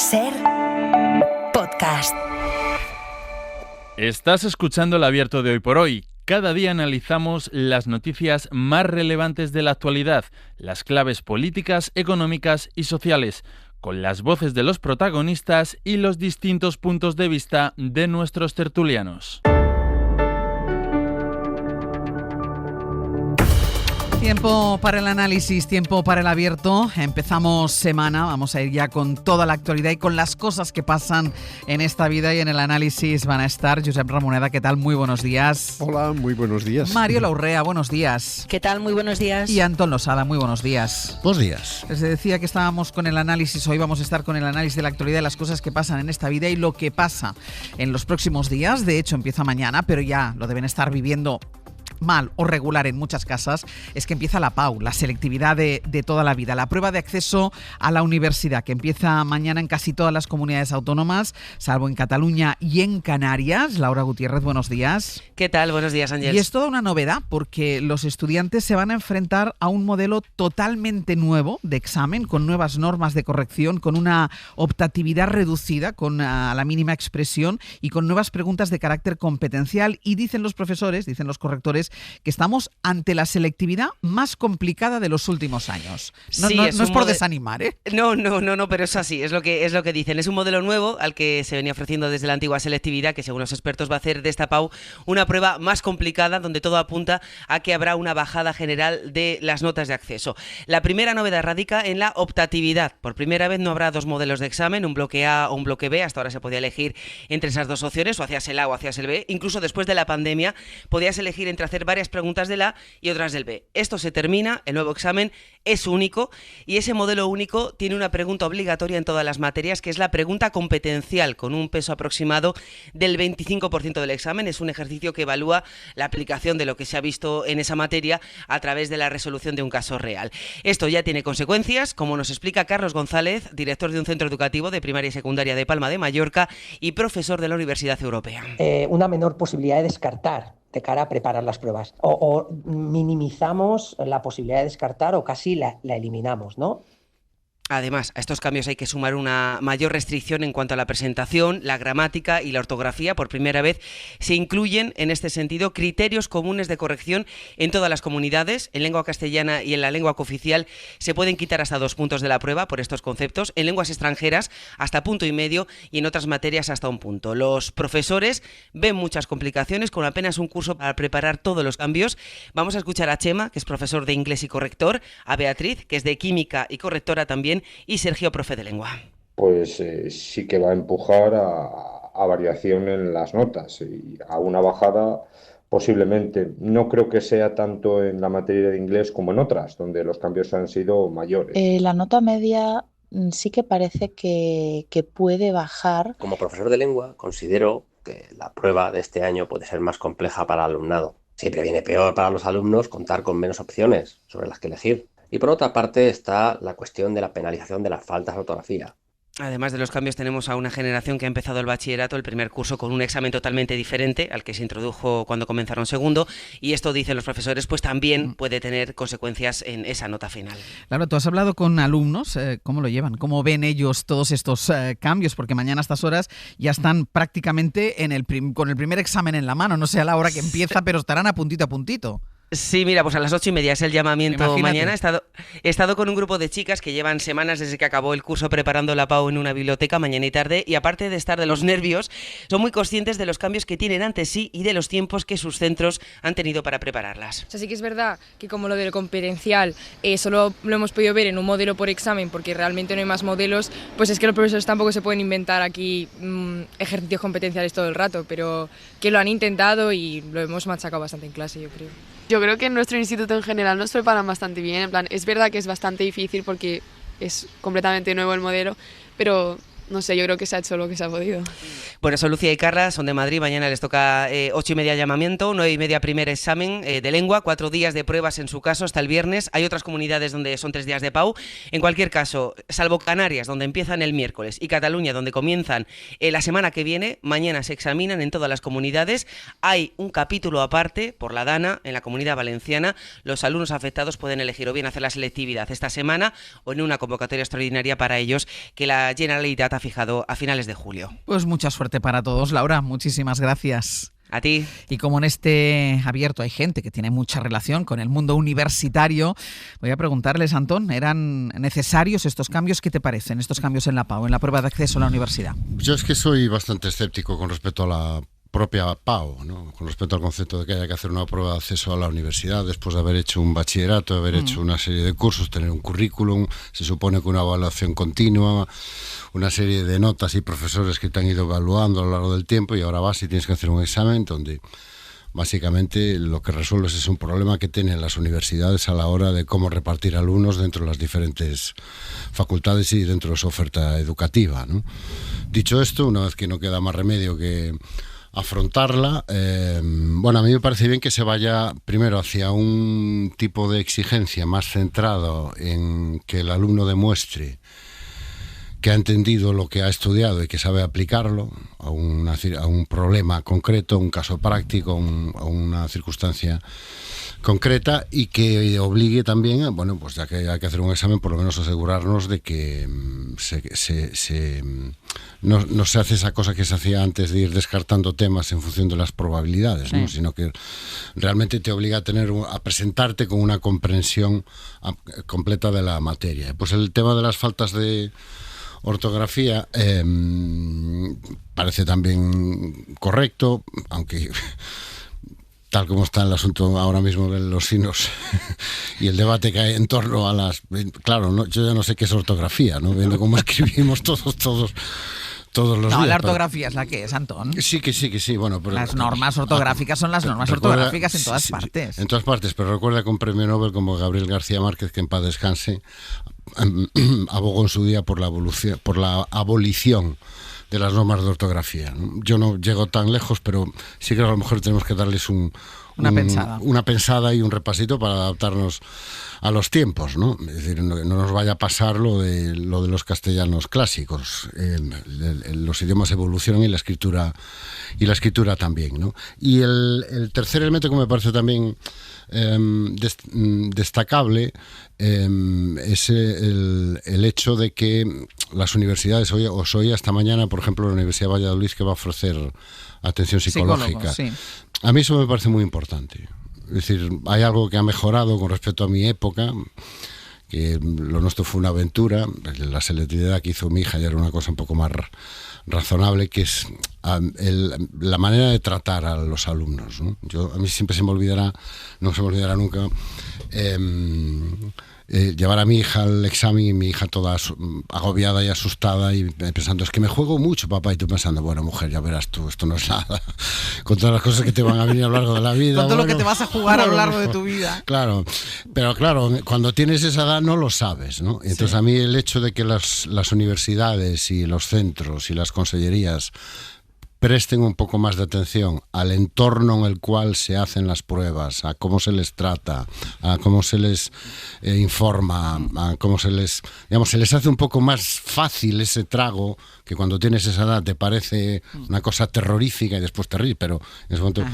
SER Podcast. Estás escuchando el Abierto de Hoy por Hoy. Cada día analizamos las noticias más relevantes de la actualidad, las claves políticas, económicas y sociales, con las voces de los protagonistas y los distintos puntos de vista de nuestros tertulianos. Tiempo para el análisis, tiempo para el abierto. Empezamos semana, vamos a ir ya con toda la actualidad y con las cosas que pasan en esta vida, y en el análisis van a estar Josep Ramoneda. ¿Qué tal? Muy buenos días. Hola, muy buenos días. Mario Laurrea, buenos días. ¿Qué tal? Muy buenos días. Y Antón Losada, muy buenos días. Buenos días. Les decía que estábamos con el análisis, hoy vamos a estar con el análisis de la actualidad, de las cosas que pasan en esta vida y lo que pasa en los próximos días. De hecho, empieza mañana, pero ya lo deben estar viviendo mal o regular en muchas casas. Es que empieza la PAU, la selectividad de toda la vida, la prueba de acceso a la universidad, que empieza mañana en casi todas las comunidades autónomas, salvo en Cataluña y en Canarias. Laura Gutiérrez, buenos días. ¿Qué tal? Buenos días, Ángel. Y es toda una novedad porque los estudiantes se van a enfrentar a un modelo totalmente nuevo de examen, con nuevas normas de corrección, con una optatividad reducida, con la mínima expresión y con nuevas preguntas de carácter competencial. Y dicen los profesores, dicen los correctores, que estamos ante la selectividad más complicada de los últimos años. No, Sí, no es por desanimar, ¿eh? No, pero es así, es lo que dicen. Es un modelo nuevo al que se venía ofreciendo desde la antigua selectividad, que según los expertos va a hacer de esta PAU una prueba más complicada, donde todo apunta a que habrá una bajada general de las notas de acceso. La primera novedad radica en la optatividad. Por primera vez no habrá dos modelos de examen, un bloque A o un bloque B. Hasta ahora se podía elegir entre esas dos opciones, o hacías el A o hacías el B. Incluso después de la pandemia podías elegir entre hacer varias preguntas del A y otras del B. Esto se termina, el nuevo examen es único, y ese modelo único tiene una pregunta obligatoria en todas las materias, que es la pregunta competencial, con un peso aproximado del 25% del examen. Es un ejercicio que evalúa la aplicación de lo que se ha visto en esa materia a través de la resolución de un caso real. Esto ya tiene consecuencias, como nos explica Carlos González, director de un centro educativo de primaria y secundaria de Palma de Mallorca y profesor de la Universidad Europea. Una menor posibilidad de descartar de cara a preparar las pruebas. O minimizamos la posibilidad de descartar o casi la eliminamos, ¿no? Además, a estos cambios hay que sumar una mayor restricción en cuanto a la presentación, la gramática y la ortografía. Por primera vez se incluyen en este sentido criterios comunes de corrección en todas las comunidades. En lengua castellana y en la lengua cooficial se pueden quitar hasta 2 puntos de la prueba por estos conceptos. En lenguas extranjeras hasta 1,5 puntos y en otras materias hasta 1 punto. Los profesores ven muchas complicaciones con apenas un curso para preparar todos los cambios. Vamos a escuchar a Chema, que es profesor de inglés y corrector, a Beatriz, que es de química y correctora también, y Sergio, profe de lengua. Pues sí que va a empujar a variación en las notas y a una bajada posiblemente. No creo que sea tanto en la materia de inglés como en otras, donde los cambios han sido mayores. La nota media sí que parece que puede bajar. Como profesor de lengua, considero que la prueba de este año puede ser más compleja para el alumnado. Siempre viene peor para los alumnos contar con menos opciones sobre las que elegir. Y por otra parte está la cuestión de la penalización de las faltas de ortografía. Además de los cambios, tenemos a una generación que ha empezado el bachillerato, el primer curso, con un examen totalmente diferente al que se introdujo cuando comenzaron segundo, y esto, dicen los profesores, pues también puede tener consecuencias en esa nota final. Claro, tú has hablado con alumnos, ¿cómo lo llevan? ¿Cómo ven ellos todos estos cambios? Porque mañana a estas horas ya están prácticamente con el primer examen en la mano, no sé a la hora que empieza, pero estarán a puntito. Sí, mira, pues a las 8:30 es el llamamiento. Imagínate. Mañana. He estado con un grupo de chicas que llevan semanas desde que acabó el curso preparando la PAU en una biblioteca mañana y tarde, y aparte de estar de los nervios, son muy conscientes de los cambios que tienen ante sí y de los tiempos que sus centros han tenido para prepararlas. O sea, sí que es verdad que como lo del competencial solo lo hemos podido ver en un modelo por examen porque realmente no hay más modelos, pues es que los profesores tampoco se pueden inventar aquí ejercicios competenciales todo el rato, pero que lo han intentado y lo hemos machacado bastante en clase, yo creo. Yo creo que en nuestro instituto en general nos preparan bastante bien. En plan, es verdad que es bastante difícil porque es completamente nuevo el modelo, pero no sé, yo creo que se ha hecho lo que se ha podido. Por eso Lucía y Carla son de Madrid, mañana les toca 8:30 llamamiento, 9:30 primer examen de lengua, 4 días de pruebas en su caso hasta el viernes. Hay otras comunidades donde son 3 días de PAU. En cualquier caso, salvo Canarias, donde empiezan el miércoles, y Cataluña, donde comienzan la semana que viene, mañana se examinan en todas las comunidades. Hay un capítulo aparte por la DANA en la Comunidad Valenciana. Los alumnos afectados pueden elegir o bien hacer la selectividad esta semana o en una convocatoria extraordinaria para ellos que la Generalitat está fijado a finales de julio. Pues mucha suerte para todos, Laura. Muchísimas gracias. A ti. Y como en este abierto hay gente que tiene mucha relación con el mundo universitario, voy a preguntarles, Antón, ¿eran necesarios estos cambios? ¿Qué te parecen estos cambios en la PAU, en la prueba de acceso a la universidad? Yo es que soy bastante escéptico con respecto a la propia PAU, ¿no? Con respecto al concepto de que haya que hacer una prueba de acceso a la universidad después de haber hecho un bachillerato, de haber hecho una serie de cursos, tener un currículum, se supone que una evaluación continua, una serie de notas y profesores que te han ido evaluando a lo largo del tiempo, y ahora vas y tienes que hacer un examen donde básicamente lo que resuelves es un problema que tienen las universidades a la hora de cómo repartir alumnos dentro de las diferentes facultades y dentro de su oferta educativa, ¿no? Dicho esto, una vez que no queda más remedio que afrontarla, bueno, a mí me parece bien que se vaya primero hacia un tipo de exigencia más centrado en que el alumno demuestre que ha entendido lo que ha estudiado y que sabe aplicarlo a un problema concreto, a un caso práctico, a una circunstancia concreta, y que obligue también, bueno, pues ya que hay que hacer un examen, por lo menos asegurarnos de que no se hace esa cosa que se hacía antes de ir descartando temas en función de las probabilidades, ¿no? Sino que realmente te obliga a presentarte con una comprensión completa de la materia. Pues el tema de las faltas de ortografía parece también correcto, aunque tal como está el asunto ahora mismo de los signos y el debate que hay en torno a las... Claro, ¿no? Yo ya no sé qué es ortografía, ¿no? Viendo cómo escribimos todos los días. No, la ortografía es la que es, Antón. Sí. Bueno, pero las normas ortográficas son las normas ortográficas en todas partes. En todas partes, pero recuerda que un premio Nobel como Gabriel García Márquez, que en paz descanse, abogó en su día por la abolición de las normas de ortografía. Yo no llego tan lejos, pero sí que a lo mejor tenemos que darles una pensada y un repasito para adaptarnos a los tiempos, ¿no? Es decir, no nos vaya a pasar lo de los castellanos clásicos. Los idiomas evolucionan y la escritura también, ¿no? Y el tercer elemento que me parece también destacable es el hecho de que las universidades, os oía esta mañana, por ejemplo, la Universidad de Valladolid, que va a ofrecer atención psicológica. Sí. A mí eso me parece muy importante. Es decir, hay algo que ha mejorado con respecto a mi época, que lo nuestro fue una aventura. La selectividad que hizo mi hija ya era una cosa un poco más razonable, que es la manera de tratar a los alumnos, ¿no? A mí siempre no se me olvidará nunca llevar a mi hija al examen y mi hija toda agobiada y asustada y pensando, es que me juego mucho, papá, y tú pensando, bueno, mujer, ya verás tú, esto no es nada, con todas las cosas que te van a venir a lo largo de la vida. Con todo lo que te vas a jugar a lo largo de tu vida. Claro, pero claro, cuando tienes esa edad no lo sabes, ¿no? Entonces a mí el hecho de que las universidades y los centros y las consellerías presten un poco más de atención al entorno en el cual se hacen las pruebas, a cómo se les trata, a cómo se les informa, a cómo se les hace un poco más fácil ese trago que cuando tienes esa edad te parece una cosa terrorífica y después terrible, pero en ese momento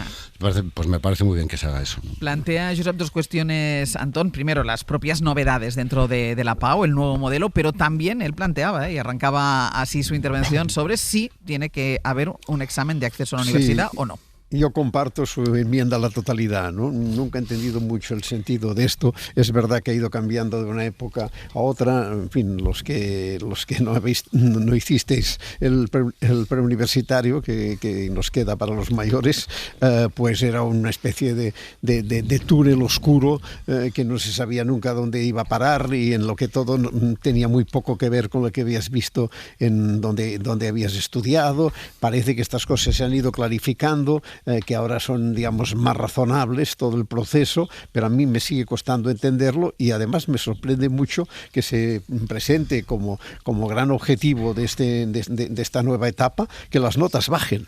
me parece muy bien que se haga eso. Plantea, Josep, dos cuestiones, Antón. Primero, las propias novedades dentro de la PAU, el nuevo modelo, pero también él planteaba, y arrancaba así su intervención, sobre si tiene que haber un examen de acceso a la universidad o no. Yo comparto su enmienda a la totalidad, ¿no? Nunca he entendido mucho el sentido de esto. Es verdad que ha ido cambiando de una época a otra. En fin, los que no hicisteis el preuniversitario, que nos queda para los mayores, pues era una especie de túnel oscuro que no se sabía nunca dónde iba a parar y en lo que todo tenía muy poco que ver con lo que habías visto en donde habías estudiado. Parece que estas cosas se han ido clarificando, que ahora son, digamos, más razonables todo el proceso, pero a mí me sigue costando entenderlo y además me sorprende mucho que se presente como gran objetivo de esta nueva etapa que las notas bajen.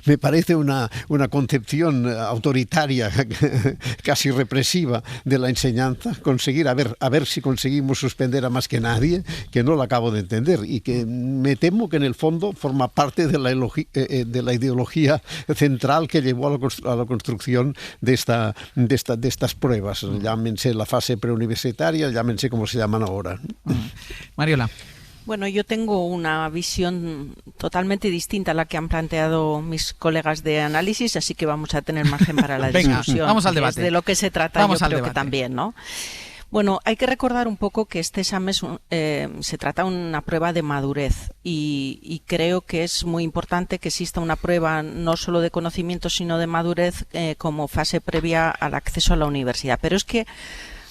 Me parece una concepción autoritaria, casi represiva de la enseñanza, conseguir a ver si conseguimos suspender a más que nadie, que no lo acabo de entender y que me temo que en el fondo forma parte de la ideología central que llevó a la construcción de estas pruebas, llámense la fase preuniversitaria, llámense como se llaman ahora. Mariola. Bueno, yo tengo una visión totalmente distinta a la que han planteado mis colegas de análisis, así que vamos a tener margen para la discusión. Vamos al debate. Es de lo que se trata, vamos yo al creo debate. que también, ¿no? Bueno, hay que recordar un poco que este examen se trata de una prueba de madurez y creo que es muy importante que exista una prueba no solo de conocimiento sino de madurez como fase previa al acceso a la universidad. Pero es que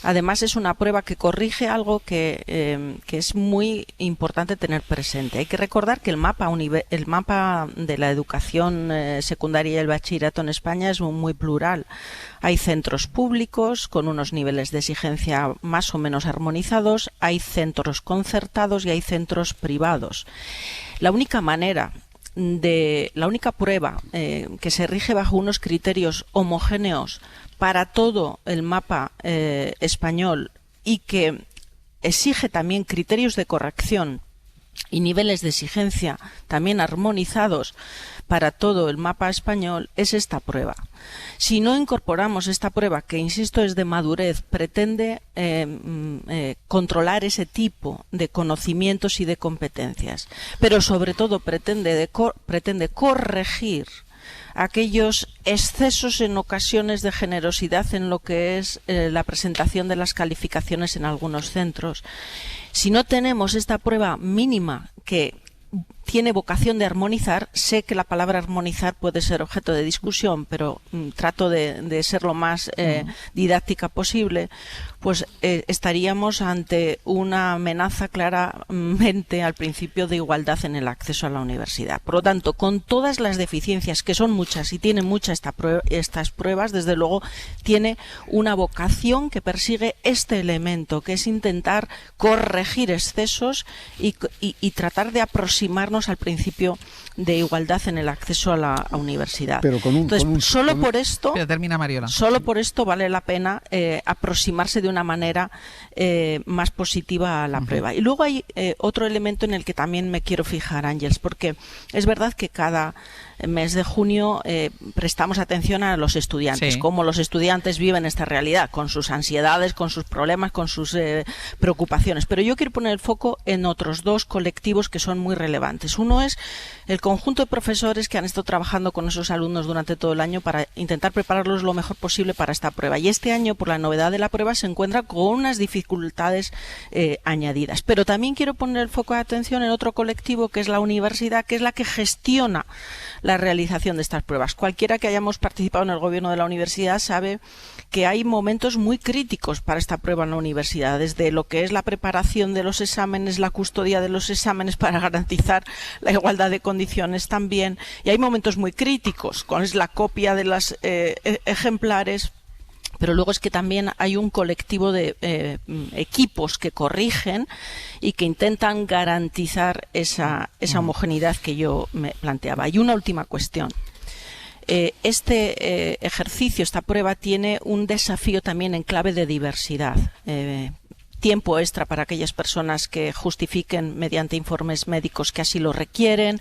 además es una prueba que corrige algo que es muy importante tener presente. Hay que recordar que el mapa de la educación secundaria y el bachillerato en España es muy plural. Hay centros públicos con unos niveles de exigencia más o menos armonizados, hay centros concertados y hay centros privados. La única prueba que se rige bajo unos criterios homogéneos para todo el mapa español y que exige también criterios de corrección y niveles de exigencia también armonizados para todo el mapa español es esta prueba. Si no incorporamos esta prueba, que insisto es de madurez, pretende controlar ese tipo de conocimientos y de competencias, pero sobre todo pretende corregir aquellos excesos en ocasiones de generosidad en lo que es la presentación de las calificaciones en algunos centros. Si no tenemos esta prueba mínima que tiene vocación de armonizar, sé que la palabra armonizar puede ser objeto de discusión, pero trato de ser lo más didáctica posible, pues estaríamos ante una amenaza claramente al principio de igualdad en el acceso a la universidad. Por lo tanto, con todas las deficiencias, que son muchas y tiene muchas estas pruebas, desde luego tiene una vocación que persigue este elemento, que es intentar corregir excesos y tratar de aproximarnos al principio de igualdad en el acceso a la universidad. Pero solo por esto vale la pena aproximarse de una manera más positiva a la prueba. Y luego hay otro elemento en el que también me quiero fijar, Ángeles, porque es verdad que cada mes de junio prestamos atención a los estudiantes, cómo los estudiantes viven esta realidad, con sus ansiedades, con sus problemas, con sus preocupaciones. Pero yo quiero poner el foco en otros dos colectivos que son muy relevantes. Uno es el conjunto de profesores que han estado trabajando con esos alumnos durante todo el año para intentar prepararlos lo mejor posible para esta prueba. Y este año, por la novedad de la prueba, se encuentra con unas dificultades añadidas. Pero también quiero poner el foco de atención en otro colectivo, que es la universidad, que es la que gestiona la realización de estas pruebas. Cualquiera que hayamos participado en el gobierno de la universidad sabe que hay momentos muy críticos para esta prueba en la universidad, desde lo que es la preparación de los exámenes, la custodia de los exámenes para garantizar la igualdad de condiciones también, y hay momentos muy críticos, con la copia de los ejemplares. Pero luego es que también hay un colectivo de equipos que corrigen y que intentan garantizar esa homogeneidad que yo me planteaba. Y una última cuestión. Este ejercicio, esta prueba, tiene un desafío también en clave de diversidad. Tiempo extra para aquellas personas que justifiquen mediante informes médicos que así lo requieren.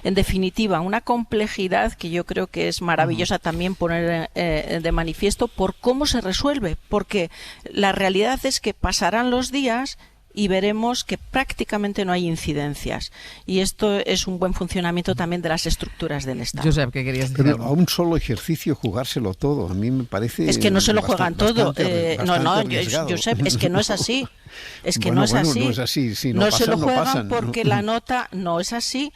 En definitiva, una complejidad que yo creo que es maravillosa también poner de manifiesto por cómo se resuelve, porque la realidad es que pasarán los días y veremos que prácticamente no hay incidencias. Y esto es un buen funcionamiento también de las estructuras del Estado. Josep, ¿qué querías decir? Pero a un solo ejercicio jugárselo todo, a mí me parece... Es que no se lo juegan todo. Josep, es que no es así. Es que no es así. Si no pasan, se lo juegan no pasan, porque la nota no es así.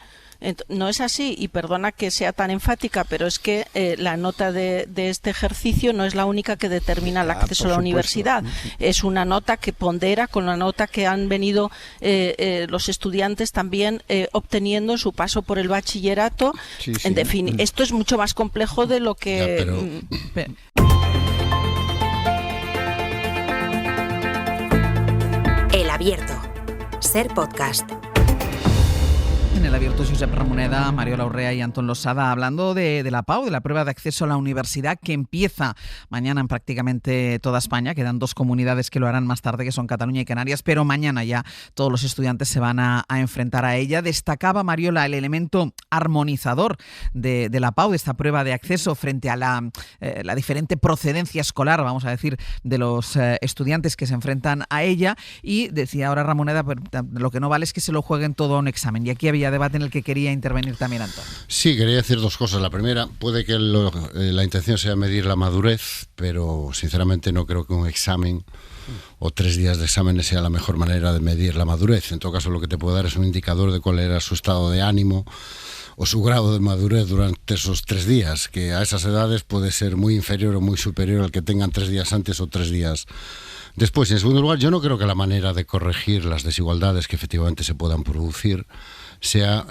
No es así, y perdona que sea tan enfática, pero es que la nota de este ejercicio no es la única que determina el acceso a la universidad. Es una nota que pondera con la nota que han venido los estudiantes también obteniendo en su paso por el bachillerato. En definitiva, esto es mucho más complejo de lo que... El Abierto. Ser podcast. En el abierto, Josep Ramoneda, Mariola Urrea y Antón Losada hablando de la PAU, de la prueba de acceso a la universidad, que empieza mañana en prácticamente toda España. Quedan 2 comunidades que lo harán más tarde, que son Cataluña y Canarias, pero mañana ya todos los estudiantes se van a enfrentar a ella. Destacaba Mariola el elemento armonizador de la PAU, de esta prueba de acceso, frente a la diferente procedencia escolar, vamos a decir, de los estudiantes que se enfrentan a ella. Y decía ahora Ramoneda, lo que no vale es que se lo jueguen todo a un examen. Y aquí había debate en el que quería intervenir también Antón. Sí, quería decir 2 cosas. La primera, puede que la intención sea medir la madurez, pero sinceramente no creo que un examen o 3 días de exámenes sea la mejor manera de medir la madurez. En todo caso, lo que te puede dar es un indicador de cuál era su estado de ánimo o su grado de madurez durante esos 3 días, que a esas edades puede ser muy inferior o muy superior al que tengan 3 días antes o 3 días después. En segundo lugar, yo no creo que la manera de corregir las desigualdades que efectivamente se puedan producir sea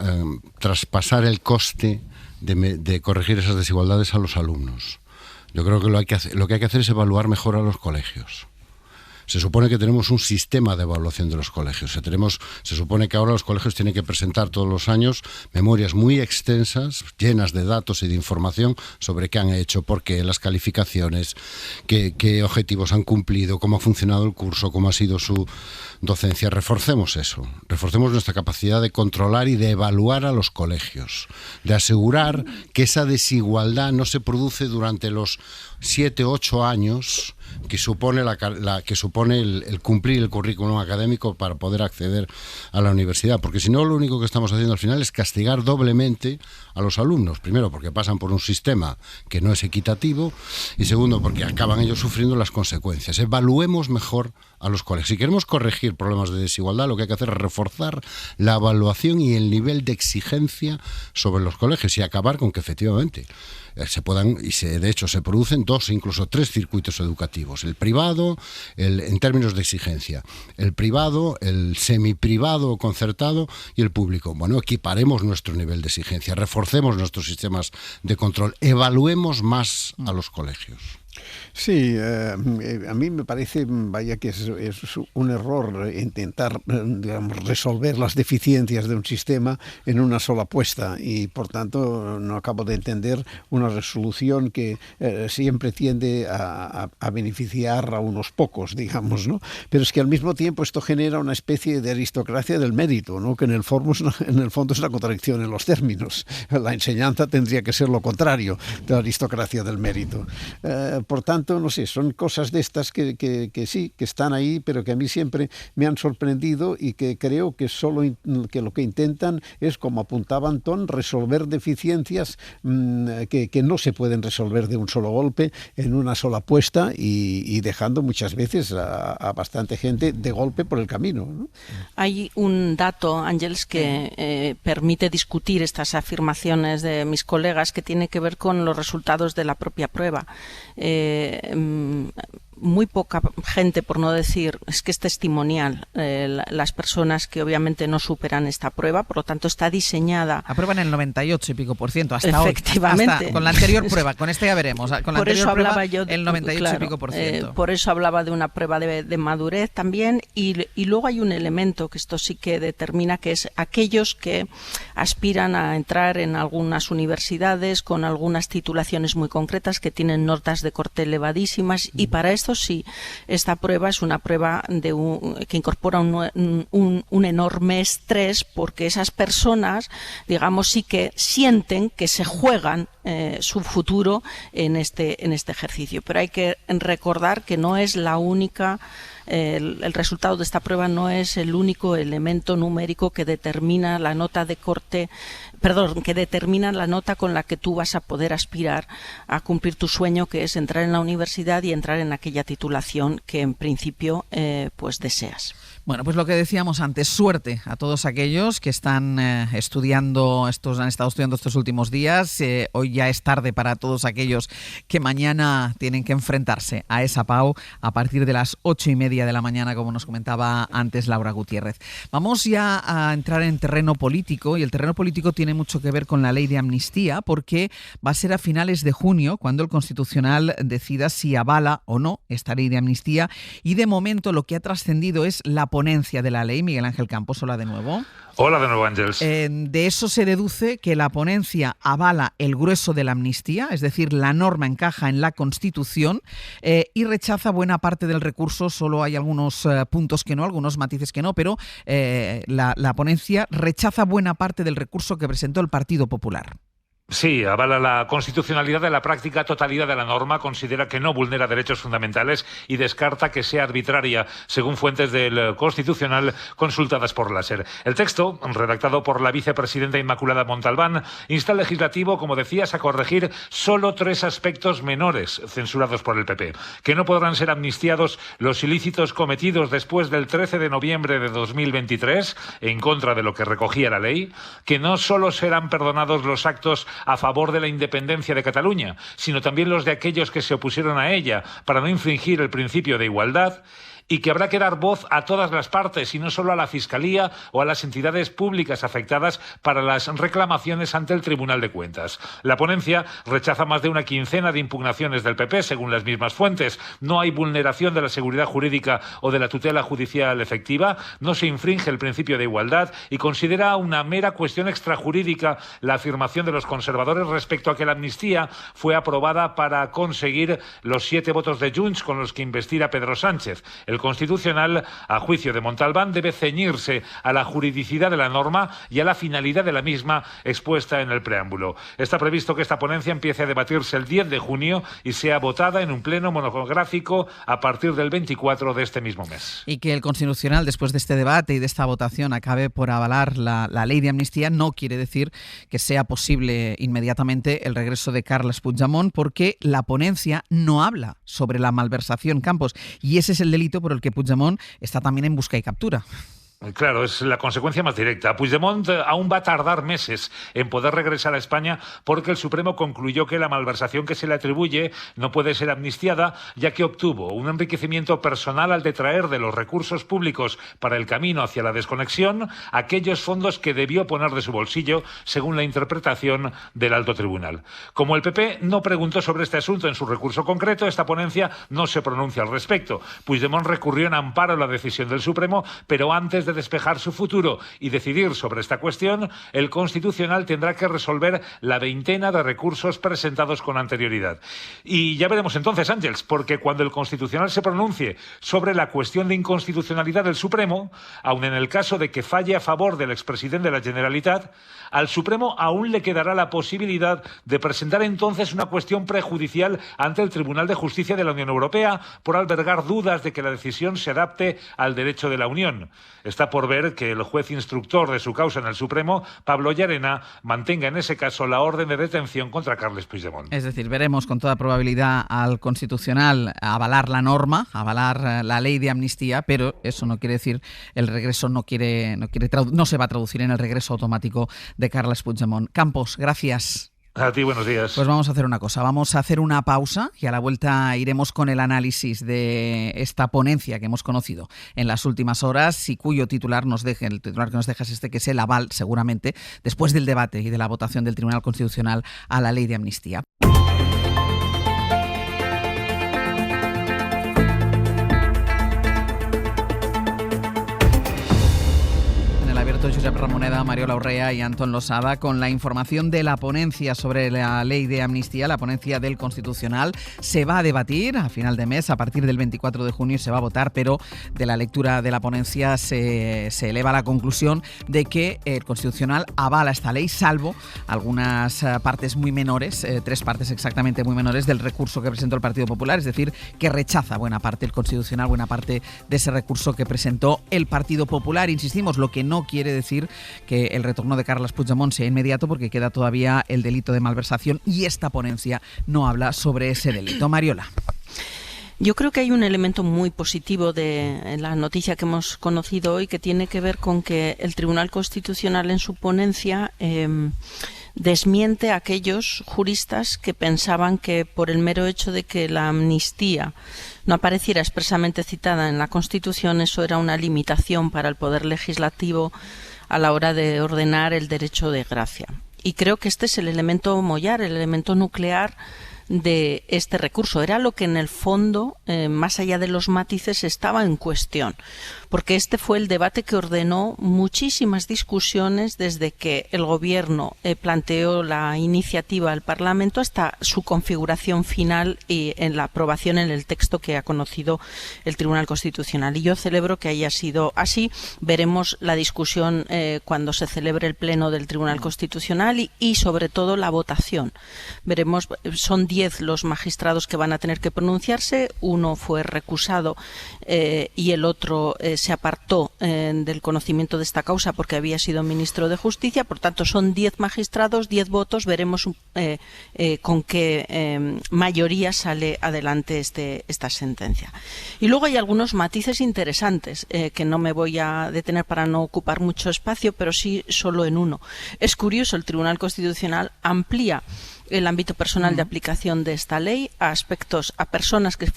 traspasar el coste de corregir esas desigualdades a los alumnos. Yo creo que lo que hay que hacer es evaluar mejor a los colegios. Se supone que tenemos un sistema de evaluación de los colegios. Se supone que ahora los colegios tienen que presentar todos los años memorias muy extensas, llenas de datos y de información sobre qué han hecho, por qué, las calificaciones, qué objetivos han cumplido, cómo ha funcionado el curso, cómo ha sido su docencia. Reforcemos eso. Reforcemos nuestra capacidad de controlar y de evaluar a los colegios, de asegurar que esa desigualdad no se produce durante los 7 o 8 años que supone el cumplir el currículum académico para poder acceder a la universidad, porque si no, lo único que estamos haciendo al final es castigar doblemente a los alumnos. Primero, porque pasan por un sistema que no es equitativo, y segundo, porque acaban ellos sufriendo las consecuencias. Evaluemos mejor a los colegios. Si queremos corregir problemas de desigualdad, lo que hay que hacer es reforzar la evaluación y el nivel de exigencia sobre los colegios y acabar con que efectivamente de hecho se producen 2, incluso 3 circuitos educativos: el privado, en términos de exigencia, el privado, el semiprivado o concertado y el público. Bueno, equiparemos nuestro nivel de exigencia, reforcemos nuestros sistemas de control, evaluemos más a los colegios. Sí, a mí me parece, que es un error intentar, resolver las deficiencias de un sistema en una sola apuesta, y por tanto no acabo de entender una resolución que siempre tiende a beneficiar a unos pocos, digamos, ¿no? Pero es que al mismo tiempo esto genera una especie de aristocracia del mérito, ¿no? Que en el fondo es una contradicción en los términos. La enseñanza tendría que ser lo contrario de la aristocracia del mérito. Por tanto, no sé, son cosas de estas que sí, que están ahí, pero que a mí siempre me han sorprendido, y que creo que que lo que intentan es, como apuntaba Antón, resolver deficiencias que no se pueden resolver de un solo golpe, en una sola apuesta, y dejando muchas veces a bastante gente de golpe por el camino, ¿no? Hay un dato, Ángeles, que permite discutir estas afirmaciones de mis colegas, que tiene que ver con los resultados de la propia prueba. Muy poca gente, por no decir, es que es testimonial, las personas que obviamente no superan esta prueba, por lo tanto está diseñada. Aprueban el 98 y pico % hasta efectivamente. Hoy. Con la anterior prueba, con esta ya veremos. Con la por eso anterior hablaba prueba, yo el 98 claro, y pico %. Por eso hablaba de una prueba de madurez también, y luego hay un elemento que esto sí que determina, que es aquellos que aspiran a entrar en algunas universidades con algunas titulaciones muy concretas, que tienen notas de corte elevadísimas, y para esto sí, esta prueba es una prueba que incorpora un enorme estrés, porque esas personas, digamos, sí que sienten que se juegan su futuro en este ejercicio. Pero hay que recordar que no es la única, el resultado de esta prueba no es el único elemento numérico que determina la nota de corte, que determina la nota con la que tú vas a poder aspirar a cumplir tu sueño, que es entrar en la universidad y entrar en aquella titulación que en principio pues deseas. Bueno, pues lo que decíamos antes, suerte a todos aquellos que están estudiando, han estado estudiando estos últimos días. Hoy ya es tarde para todos aquellos que mañana tienen que enfrentarse a esa PAU a partir de las 8:30 de la mañana, como nos comentaba antes Laura Gutiérrez. Vamos ya a entrar en terreno político, y el terreno político tiene mucho que ver con la ley de amnistía, porque va a ser a finales de junio cuando el Constitucional decida si avala o no esta ley de amnistía, y de momento lo que ha trascendido es la ponencia de la ley. Miguel Ángel Campos, hola de nuevo. Hola de nuevo, Ángeles. De eso se deduce que la ponencia avala el grueso de la amnistía, es decir, la norma encaja en la Constitución, y rechaza buena parte del recurso. Solo hay algunos puntos que no, algunos matices que no, pero la ponencia rechaza buena parte del recurso que presentó el Partido Popular. Sí, avala la constitucionalidad de la práctica totalidad de la norma, considera que no vulnera derechos fundamentales y descarta que sea arbitraria, según fuentes del Constitucional consultadas por la SER. El texto, redactado por la vicepresidenta Inmaculada Montalbán, insta al legislativo, como decías, a corregir solo 3 aspectos menores censurados por el PP: que no podrán ser amnistiados los ilícitos cometidos después del 13 de noviembre de 2023, en contra de lo que recogía la ley; que no solo serán perdonados los actos a favor de la independencia de Cataluña, sino también los de aquellos que se opusieron a ella para no infringir el principio de igualdad; y que habrá que dar voz a todas las partes y no solo a la Fiscalía o a las entidades públicas afectadas para las reclamaciones ante el Tribunal de Cuentas. La ponencia rechaza más de una quincena de impugnaciones del PP, según las mismas fuentes. No hay vulneración de la seguridad jurídica o de la tutela judicial efectiva, no se infringe el principio de igualdad y considera una mera cuestión extrajurídica la afirmación de los conservadores respecto a que la amnistía fue aprobada para conseguir los 7 votos de Junts con los que investir a Pedro Sánchez. El Constitucional, a juicio de Montalbán, debe ceñirse a la juridicidad de la norma y a la finalidad de la misma expuesta en el preámbulo. Está previsto que esta ponencia empiece a debatirse el 10 de junio y sea votada en un pleno monográfico a partir del 24 de este mismo mes. Y que el Constitucional, después de este debate y de esta votación, acabe por avalar la ley de amnistía, no quiere decir que sea posible inmediatamente el regreso de Carles Puigdemont, porque la ponencia no habla sobre la malversación, Campos, y ese es el delito por el que Puigdemont está también en busca y captura. Claro, es la consecuencia más directa. Puigdemont aún va a tardar meses en poder regresar a España porque el Supremo concluyó que la malversación que se le atribuye no puede ser amnistiada, ya que obtuvo un enriquecimiento personal al detraer de los recursos públicos para el camino hacia la desconexión aquellos fondos que debió poner de su bolsillo, según la interpretación del Alto Tribunal. Como el PP no preguntó sobre este asunto en su recurso concreto, esta ponencia no se pronuncia al respecto. Puigdemont recurrió en amparo a la decisión del Supremo, pero antes de despejar su futuro y decidir sobre esta cuestión, el Constitucional tendrá que resolver la veintena de recursos presentados con anterioridad. Y ya veremos entonces, Ángels, porque cuando el Constitucional se pronuncie sobre la cuestión de inconstitucionalidad del Supremo, aun en el caso de que falle a favor del expresidente de la Generalitat, al Supremo aún le quedará la posibilidad de presentar entonces una cuestión prejudicial ante el Tribunal de Justicia de la Unión Europea por albergar dudas de que la decisión se adapte al derecho de la Unión. Está por ver que el juez instructor de su causa en el Supremo, Pablo Llarena, mantenga en ese caso la orden de detención contra Carles Puigdemont. Es decir, veremos con toda probabilidad al Constitucional avalar la norma, avalar la ley de amnistía, pero eso no quiere decir el regreso, no se va a traducir en el regreso automático de Carles Puigdemont. Campos, gracias. A ti, buenos días. Pues vamos a hacer una cosa, vamos a hacer una pausa y a la vuelta iremos con el análisis de esta ponencia que hemos conocido en las últimas horas y cuyo titular el titular que nos deja es este, que es el aval, seguramente, después del debate y de la votación del Tribunal Constitucional a la ley de amnistía. Josep Ramoneda, Mariola Urrea y Antón Losada con la información de la ponencia sobre la ley de amnistía, la ponencia del Constitucional. Se va a debatir a final de mes, a partir del 24 de junio se va a votar, pero de la lectura de la ponencia se eleva a la conclusión de que el Constitucional avala esta ley, salvo algunas partes muy menores, 3 partes exactamente muy menores del recurso que presentó el Partido Popular, es decir, que rechaza buena parte el Constitucional, buena parte de ese recurso que presentó el Partido Popular. Insistimos, lo que no quiere decir que el retorno de Carles Puigdemont sea inmediato, porque queda todavía el delito de malversación y esta ponencia no habla sobre ese delito. Mariola. Yo creo que hay un elemento muy positivo de la noticia que hemos conocido hoy, que tiene que ver con que el Tribunal Constitucional en su ponencia desmiente a aquellos juristas que pensaban que por el mero hecho de que la amnistía no apareciera expresamente citada en la Constitución, eso era una limitación para el Poder Legislativo a la hora de ordenar el derecho de gracia. Y creo que este es el elemento mollar, el elemento nuclear de este recurso. Era lo que en el fondo, más allá de los matices, estaba en cuestión. porque este fue el debate que ordenó muchísimas discusiones desde que el Gobierno planteó la iniciativa al Parlamento hasta su configuración final y en la aprobación en el texto que ha conocido el Tribunal Constitucional. Y yo celebro que haya sido así. Veremos la discusión cuando se celebre el Pleno del Tribunal Constitucional y sobre todo la votación. Veremos, son 10 los magistrados que van a tener que pronunciarse. Uno fue recusado y el otro se apartó del conocimiento de esta causa porque había sido ministro de Justicia. Por tanto, son 10 magistrados, 10 votos. Veremos con qué mayoría sale adelante esta sentencia. Y luego hay algunos matices interesantes que no me voy a detener para no ocupar mucho espacio, pero sí solo en uno. Es curioso, el Tribunal Constitucional amplía el ámbito personal de aplicación de esta ley a aspectos, a personas que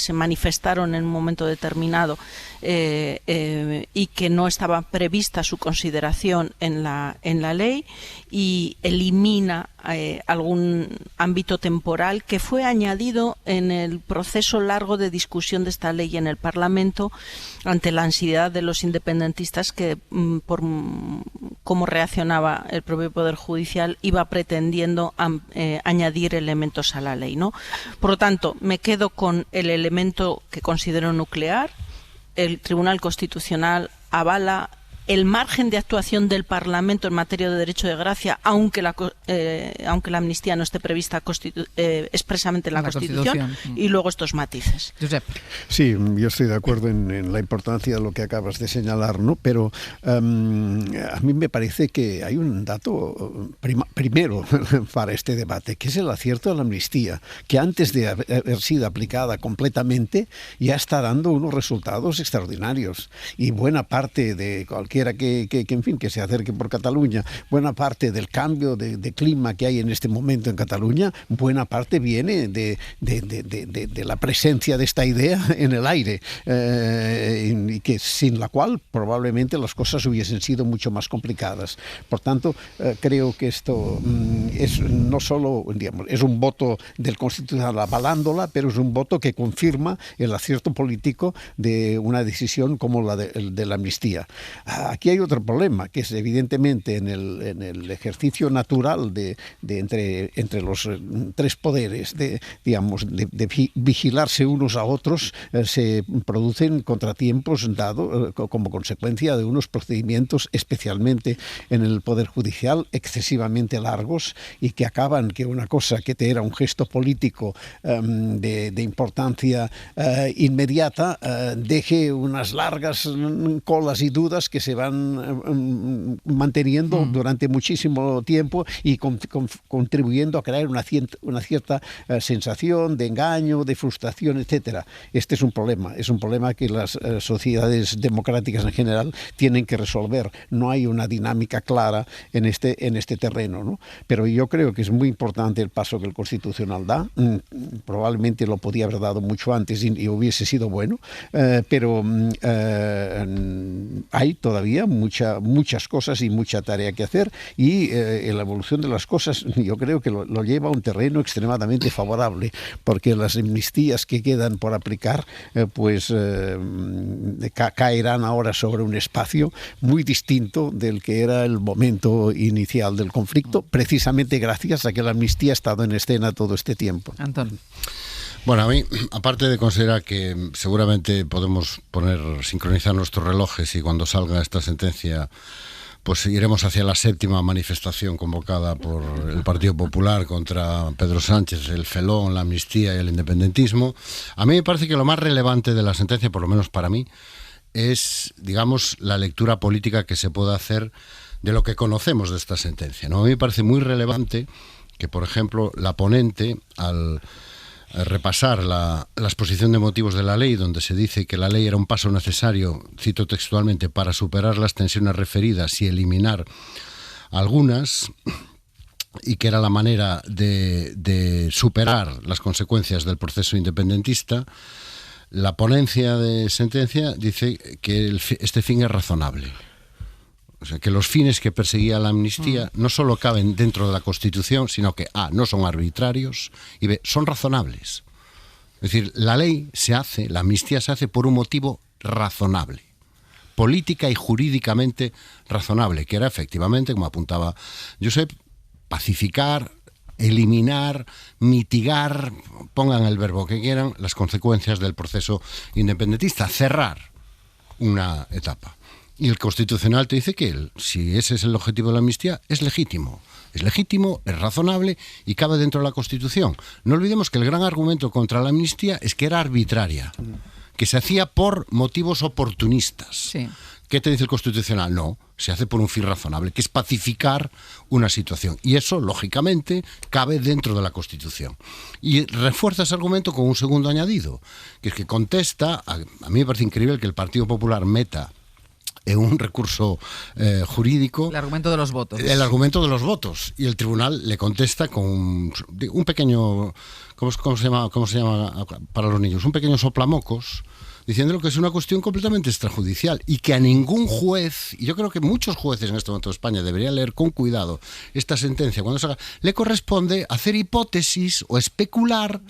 se manifestaron en un momento determinado y que no estaba prevista su consideración en la ley, y elimina algún ámbito temporal que fue añadido en el proceso largo de discusión de esta ley en el Parlamento ante la ansiedad de los independentistas que por cómo reaccionaba el propio Poder Judicial iba pretendiendo añadir elementos a la ley, ¿no? Por lo tanto, me quedo con el elemento que considero nuclear. El Tribunal Constitucional avala el margen de actuación del Parlamento en materia de derecho de gracia, aunque la amnistía no esté prevista expresamente en la Constitución. Y luego estos matices. Josep. Sí, yo estoy de acuerdo en la importancia de lo que acabas de señalar, ¿no? Pero a mí me parece que hay un dato primero para este debate, que es el acierto de la amnistía, que antes de haber sido aplicada completamente ya está dando unos resultados extraordinarios. Y buena parte de cualquiera que se acerque por Cataluña, buena parte del cambio de clima que hay en este momento en Cataluña, buena parte viene de la presencia de esta idea en el aire, y que sin la cual probablemente las cosas hubiesen sido mucho más complicadas. Por tanto, creo que esto es no solo, digamos, es un voto del Constitucional avalándola, pero es un voto que confirma el acierto político de una decisión como la de la amnistía. Aquí hay otro problema, que es evidentemente en el ejercicio natural de entre los tres poderes, de vigilarse unos a otros, se producen contratiempos como consecuencia de unos procedimientos, especialmente en el Poder Judicial, excesivamente largos, y que acaban que una cosa que te era un gesto político de importancia inmediata deje unas largas colas y dudas que se van manteniendo durante muchísimo tiempo y contribuyendo a crear una cierta sensación de engaño, de frustración, etcétera. Este es un problema que las sociedades democráticas en general tienen que resolver. No hay una dinámica clara en este terreno, ¿no? Pero yo creo que es muy importante el paso que el Constitucional da. Probablemente lo podía haber dado mucho antes y hubiese sido bueno, pero hay todavía muchas cosas y mucha tarea que hacer, y la evolución de las cosas yo creo que lo lleva a un terreno extremadamente favorable, porque las amnistías que quedan por aplicar caerán ahora sobre un espacio muy distinto del que era el momento inicial del conflicto, precisamente gracias a que la amnistía ha estado en escena todo este tiempo. Antón. Bueno, a mí, aparte de considerar que seguramente podemos sincronizar nuestros relojes y cuando salga esta sentencia, pues iremos hacia la 7ª manifestación convocada por el Partido Popular contra Pedro Sánchez, el felón, la amnistía y el independentismo, a mí me parece que lo más relevante de la sentencia, por lo menos para mí, es, digamos, la lectura política que se puede hacer de lo que conocemos de esta sentencia, ¿no? A mí me parece muy relevante que, por ejemplo, la ponente, al repasar la exposición de motivos de la ley, donde se dice que la ley era un paso necesario, cito textualmente, para superar las tensiones referidas y eliminar algunas, y que era la manera de superar las consecuencias del proceso independentista, la ponencia de sentencia dice que este fin es razonable. O sea, que los fines que perseguía la amnistía no solo caben dentro de la Constitución, sino que no son arbitrarios, y son razonables. Es decir, la amnistía se hace por un motivo razonable. política y jurídicamente razonable, que era efectivamente, como apuntaba Josep, pacificar, eliminar, mitigar, pongan el verbo que quieran, las consecuencias del proceso independentista, cerrar una etapa. Y el Constitucional te dice que si ese es el objetivo de la amnistía, es legítimo. Es legítimo, es razonable y cabe dentro de la Constitución. No olvidemos que el gran argumento contra la amnistía es que era arbitraria, que se hacía por motivos oportunistas. Sí. ¿Qué te dice el Constitucional? No, se hace por un fin razonable, que es pacificar una situación. Y eso, lógicamente, cabe dentro de la Constitución. Y refuerza ese argumento con un segundo añadido, que es que contesta, a mí me parece increíble que el Partido Popular meta en un recurso jurídico... El argumento de los votos. El argumento de los votos. Y el tribunal le contesta con un pequeño... ¿Cómo se llama para los niños? Un pequeño soplamocos, diciéndolo que es una cuestión completamente extrajudicial y que a ningún juez, y yo creo que muchos jueces en este momento de España deberían leer con cuidado esta sentencia, cuando se haga, le corresponde hacer hipótesis o especular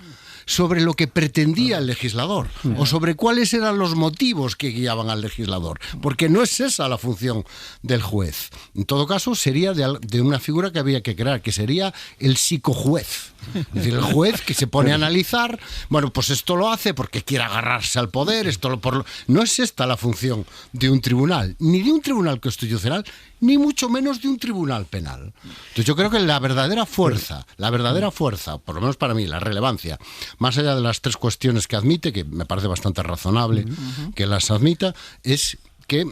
sobre lo que pretendía el legislador o sobre cuáles eran los motivos que guiaban al legislador, porque no es esa la función del juez. En todo caso, sería de una figura que había que crear, que sería el psicojuez. Es decir, el juez que se pone a analizar, bueno, pues esto lo hace porque quiere agarrarse al poder, no es esta la función de un tribunal, ni de un tribunal constitucional, ni mucho menos de un tribunal penal. Entonces yo creo que la verdadera fuerza, por lo menos para mí, la relevancia, más allá de las tres cuestiones que admite, que me parece bastante razonable que las admita, es que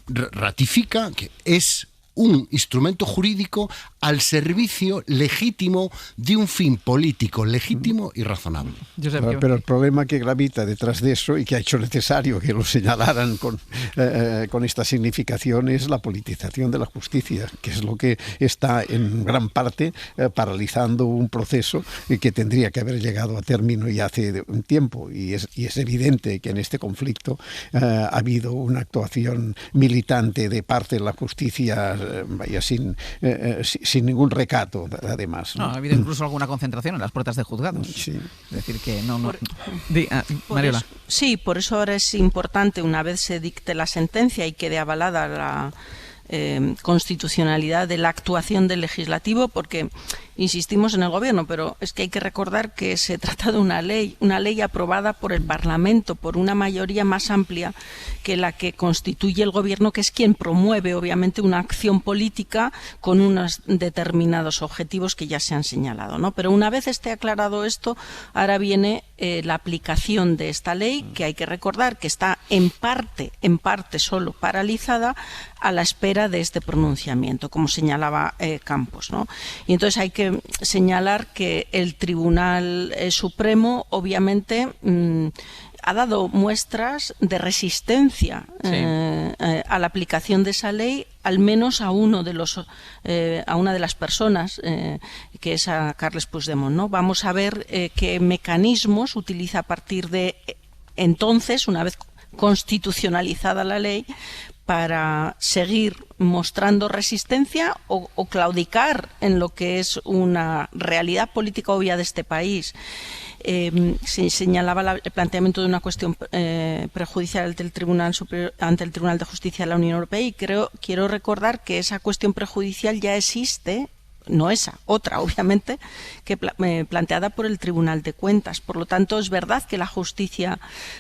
ratifica que es un instrumento jurídico al servicio legítimo de un fin político legítimo y razonable. Pero el problema que gravita detrás de eso y que ha hecho necesario que lo señalaran con esta significación es la politización de la justicia, que es lo que está en gran parte paralizando un proceso que tendría que haber llegado a término ya hace un tiempo. Y es evidente que en este conflicto ha habido una actuación militante de parte de la justicia sin ningún recato, además. No, ha habido incluso alguna concentración en las puertas de juzgados. Sí. Es decir, que no... Mariola. Sí, por eso ahora es importante, una vez se dicte la sentencia y quede avalada la constitucionalidad de la actuación del legislativo, porque insistimos en el gobierno, pero es que hay que recordar que se trata de una ley aprobada por el Parlamento, por una mayoría más amplia que la que constituye el gobierno, que es quien promueve obviamente una acción política con unos determinados objetivos que ya se han señalado, ¿no? Pero una vez esté aclarado esto, ahora viene la aplicación de esta ley, que hay que recordar que está en parte solo paralizada a la espera de este pronunciamiento, como señalaba Campos, ¿no? Y entonces hay que señalar que el Tribunal Supremo obviamente ha dado muestras de resistencia a la aplicación de esa ley, al menos a una de las personas, que es a Carles Puigdemont, ¿no? Vamos a ver qué mecanismos utiliza a partir de entonces, una vez constitucionalizada la ley, para seguir mostrando resistencia o claudicar en lo que es una realidad política obvia de este país. Se señalaba el planteamiento de una cuestión prejudicial ante el Tribunal de Justicia de la Unión Europea, y quiero recordar que esa cuestión prejudicial ya existe, no esa, otra obviamente, que planteada por el Tribunal de Cuentas. Por lo tanto, es verdad que la justicia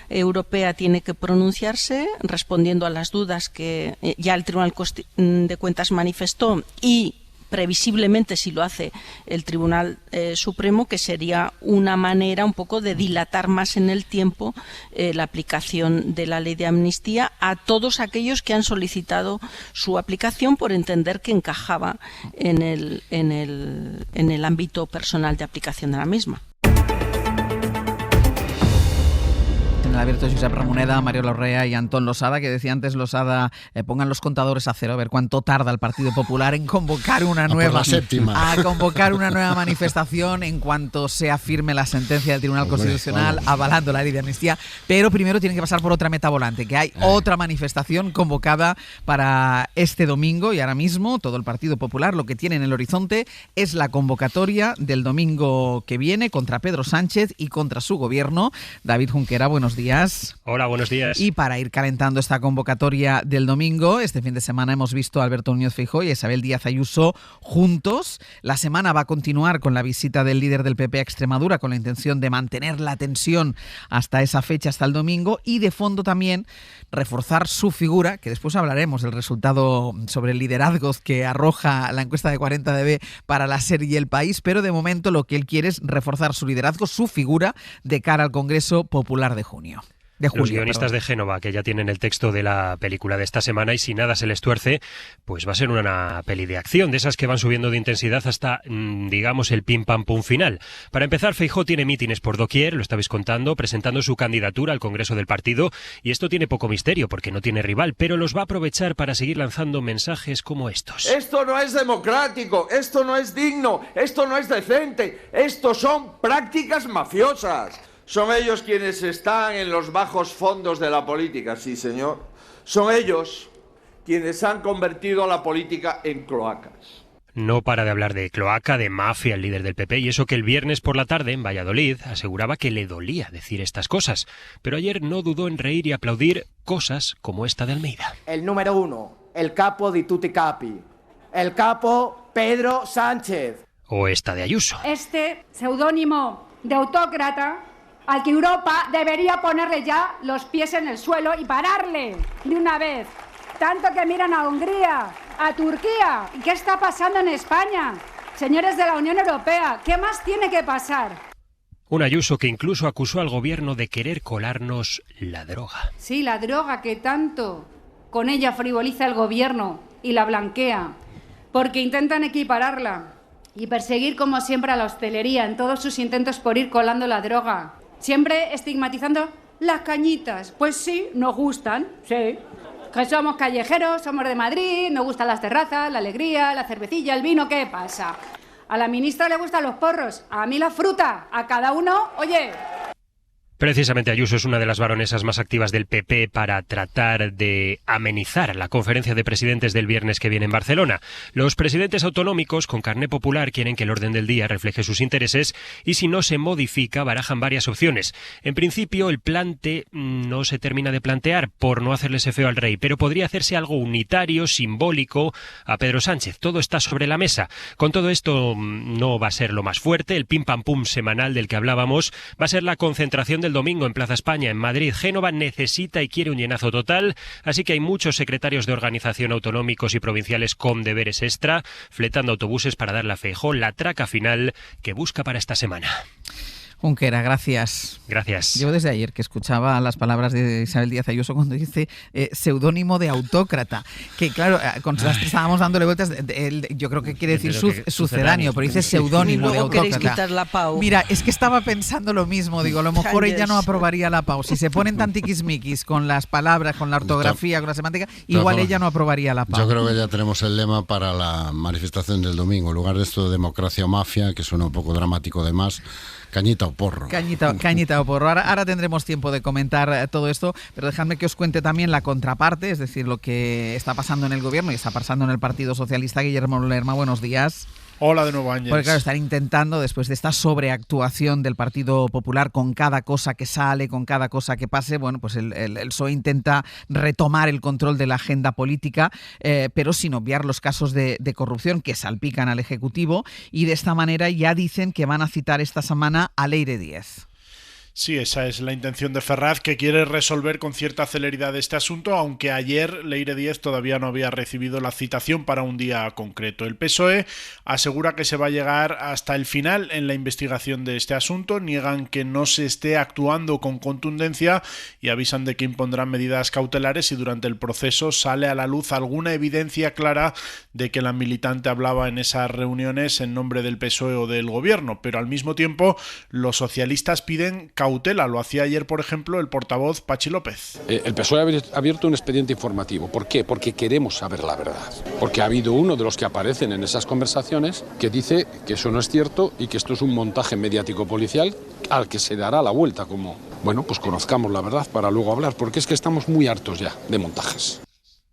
europea tiene que pronunciarse respondiendo a las dudas que ya el Tribunal de Cuentas manifestó, y previsiblemente si lo hace el Tribunal Supremo, que sería una manera un poco de dilatar más en el tiempo la aplicación de la ley de amnistía a todos aquellos que han solicitado su aplicación por entender que encajaba en el ámbito personal de aplicación de la misma. En el abierto, Josep Ramoneda, Mariola Orrea y Antón Losada, que decía antes Losada, pongan los contadores a cero, a ver cuánto tarda el Partido Popular en convocar una nueva manifestación en cuanto sea firme la sentencia del Tribunal Constitucional avalando la ley de amnistía. Pero primero tienen que pasar por otra meta volante, que hay otra manifestación convocada para este domingo, y ahora mismo todo el Partido Popular lo que tiene en el horizonte es la convocatoria del domingo que viene contra Pedro Sánchez y contra su gobierno. David Junquera, buenos días. días. Hola, buenos días. Y para ir calentando esta convocatoria del domingo, este fin de semana hemos visto a Alberto Núñez Feijóo y a Isabel Díaz Ayuso juntos. La semana va a continuar con la visita del líder del PP a Extremadura con la intención de mantener la tensión hasta esa fecha, hasta el domingo, y de fondo también reforzar su figura, que después hablaremos del resultado sobre el liderazgo que arroja la encuesta de 40DB para la SER y El País, pero de momento lo que él quiere es reforzar su liderazgo, su figura, de cara al Congreso Popular de junio. Los guionistas de Génova, que ya tienen el texto de la película de esta semana, y si nada se les tuerce, pues va a ser una peli de acción, de esas que van subiendo de intensidad hasta, digamos, el pim pam pum final. Para empezar, Feijóo tiene mítines por doquier, lo estabais contando, presentando su candidatura al Congreso del partido, y esto tiene poco misterio porque no tiene rival, pero los va a aprovechar para seguir lanzando mensajes como estos. Esto no es democrático, esto no es digno, esto no es decente, esto son prácticas mafiosas. Son ellos quienes están en los bajos fondos de la política, sí señor. Son ellos quienes han convertido la política en cloacas. No para de hablar de cloaca, de mafia, el líder del PP, y eso que el viernes por la tarde en Valladolid aseguraba que le dolía decir estas cosas. Pero ayer no dudó en reír y aplaudir cosas como esta de Almeida. El número 1, el capo di tutti capi, el capo Pedro Sánchez. O esta de Ayuso. Este seudónimo de autócrata al que Europa debería ponerle ya los pies en el suelo y pararle de una vez. Tanto que miran a Hungría, a Turquía. ¿Y qué está pasando en España? Señores de la Unión Europea, ¿qué más tiene que pasar? Un Ayuso que incluso acusó al gobierno de querer colarnos la droga. Sí, la droga que tanto con ella frivoliza el gobierno y la blanquea, porque intentan equipararla y perseguir como siempre a la hostelería en todos sus intentos por ir colando la droga. Siempre estigmatizando las cañitas. Pues sí, nos gustan, sí. Que somos callejeros, somos de Madrid, nos gustan las terrazas, la alegría, la cervecilla, el vino, ¿qué pasa? A la ministra le gustan los porros, a mí la fruta, a cada uno, oye... Precisamente Ayuso es una de las baronesas más activas del PP para tratar de amenizar la conferencia de presidentes del viernes que viene en Barcelona. Los presidentes autonómicos con carné popular quieren que el orden del día refleje sus intereses y si no se modifica barajan varias opciones. En principio el plante no se termina de plantear por no hacerle ese feo al rey, pero podría hacerse algo unitario, simbólico a Pedro Sánchez. Todo está sobre la mesa. Con todo esto no va a ser lo más fuerte. El pim pam pum semanal del que hablábamos va a ser la concentración del domingo en Plaza España, en Madrid. Génova necesita y quiere un llenazo total, así que hay muchos secretarios de organización autonómicos y provinciales con deberes extra, fletando autobuses para darle a Feijóo la traca final que busca para esta semana. Junquera, gracias. Gracias. Llevo desde ayer que escuchaba las palabras de Isabel Díaz Ayuso cuando dice seudónimo de autócrata, que claro, estábamos dándole vueltas, yo creo que quiere decir sucedáneo, pero dice seudónimo de autócrata. ¿Queréis quitar la PAU? Mira, es que estaba pensando lo mismo, digo, a lo mejor ella no aprobaría la PAU. Si se ponen tan tiquismiquis con las palabras, con la ortografía, con la semántica, igual ella no aprobaría la PAU. Yo creo que ya tenemos el lema para la manifestación del domingo, en lugar de esto de democracia o mafia, que suena un poco dramático de más, cañita o porro. Cañita o porro. Ahora tendremos tiempo de comentar todo esto, pero dejadme que os cuente también la contraparte, es decir, lo que está pasando en el gobierno y está pasando en el Partido Socialista. Guillermo Lerma, buenos días. Hola de nuevo, Ángel. Porque claro, están intentando, después de esta sobreactuación del Partido Popular con cada cosa que sale, con cada cosa que pase, bueno, pues el PSOE intenta retomar el control de la agenda política, pero sin obviar los casos de corrupción que salpican al Ejecutivo, y de esta manera ya dicen que van a citar esta semana a Leire Díez. Sí, esa es la intención de Ferraz, que quiere resolver con cierta celeridad este asunto, aunque ayer Leire Díez todavía no había recibido la citación para un día concreto. El PSOE asegura que se va a llegar hasta el final en la investigación de este asunto, niegan que no se esté actuando con contundencia y avisan de que impondrán medidas cautelares si durante el proceso sale a la luz alguna evidencia clara de que la militante hablaba en esas reuniones en nombre del PSOE o del gobierno, pero al mismo tiempo los socialistas piden cautela. Lo hacía ayer, por ejemplo, el portavoz Pachi López. El PSOE ha abierto un expediente informativo. ¿Por qué? Porque queremos saber la verdad. Porque ha habido uno de los que aparecen en esas conversaciones que dice que eso no es cierto y que esto es un montaje mediático policial al que se dará la vuelta, como, bueno, pues conozcamos la verdad para luego hablar, porque es que estamos muy hartos ya de montajes.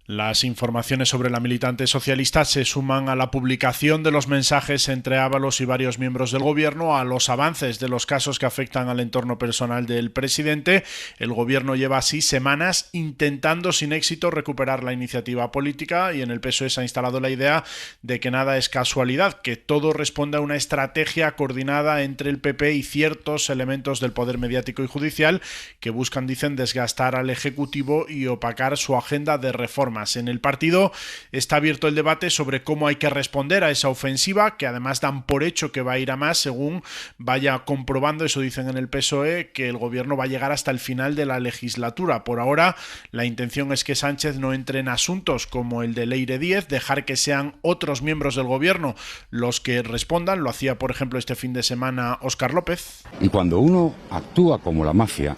Las informaciones sobre la militante socialista se suman a la publicación de los mensajes entre Ábalos y varios miembros del gobierno, a los avances de los casos que afectan al entorno personal del presidente. El gobierno lleva así semanas intentando sin éxito recuperar la iniciativa política y en el PSOE se ha instalado la idea de que nada es casualidad, que todo responde a una estrategia coordinada entre el PP y ciertos elementos del poder mediático y judicial que buscan, dicen, desgastar al Ejecutivo y opacar su agenda de reforma. En el partido está abierto el debate sobre cómo hay que responder a esa ofensiva, que además dan por hecho que va a ir a más según vaya comprobando, eso dicen en el PSOE, que el gobierno va a llegar hasta el final de la legislatura. Por ahora, la intención es que Sánchez no entre en asuntos como el de Leire Díez, dejar que sean otros miembros del gobierno los que respondan. Lo hacía, por ejemplo, este fin de semana Óscar López. Y cuando uno actúa como la mafia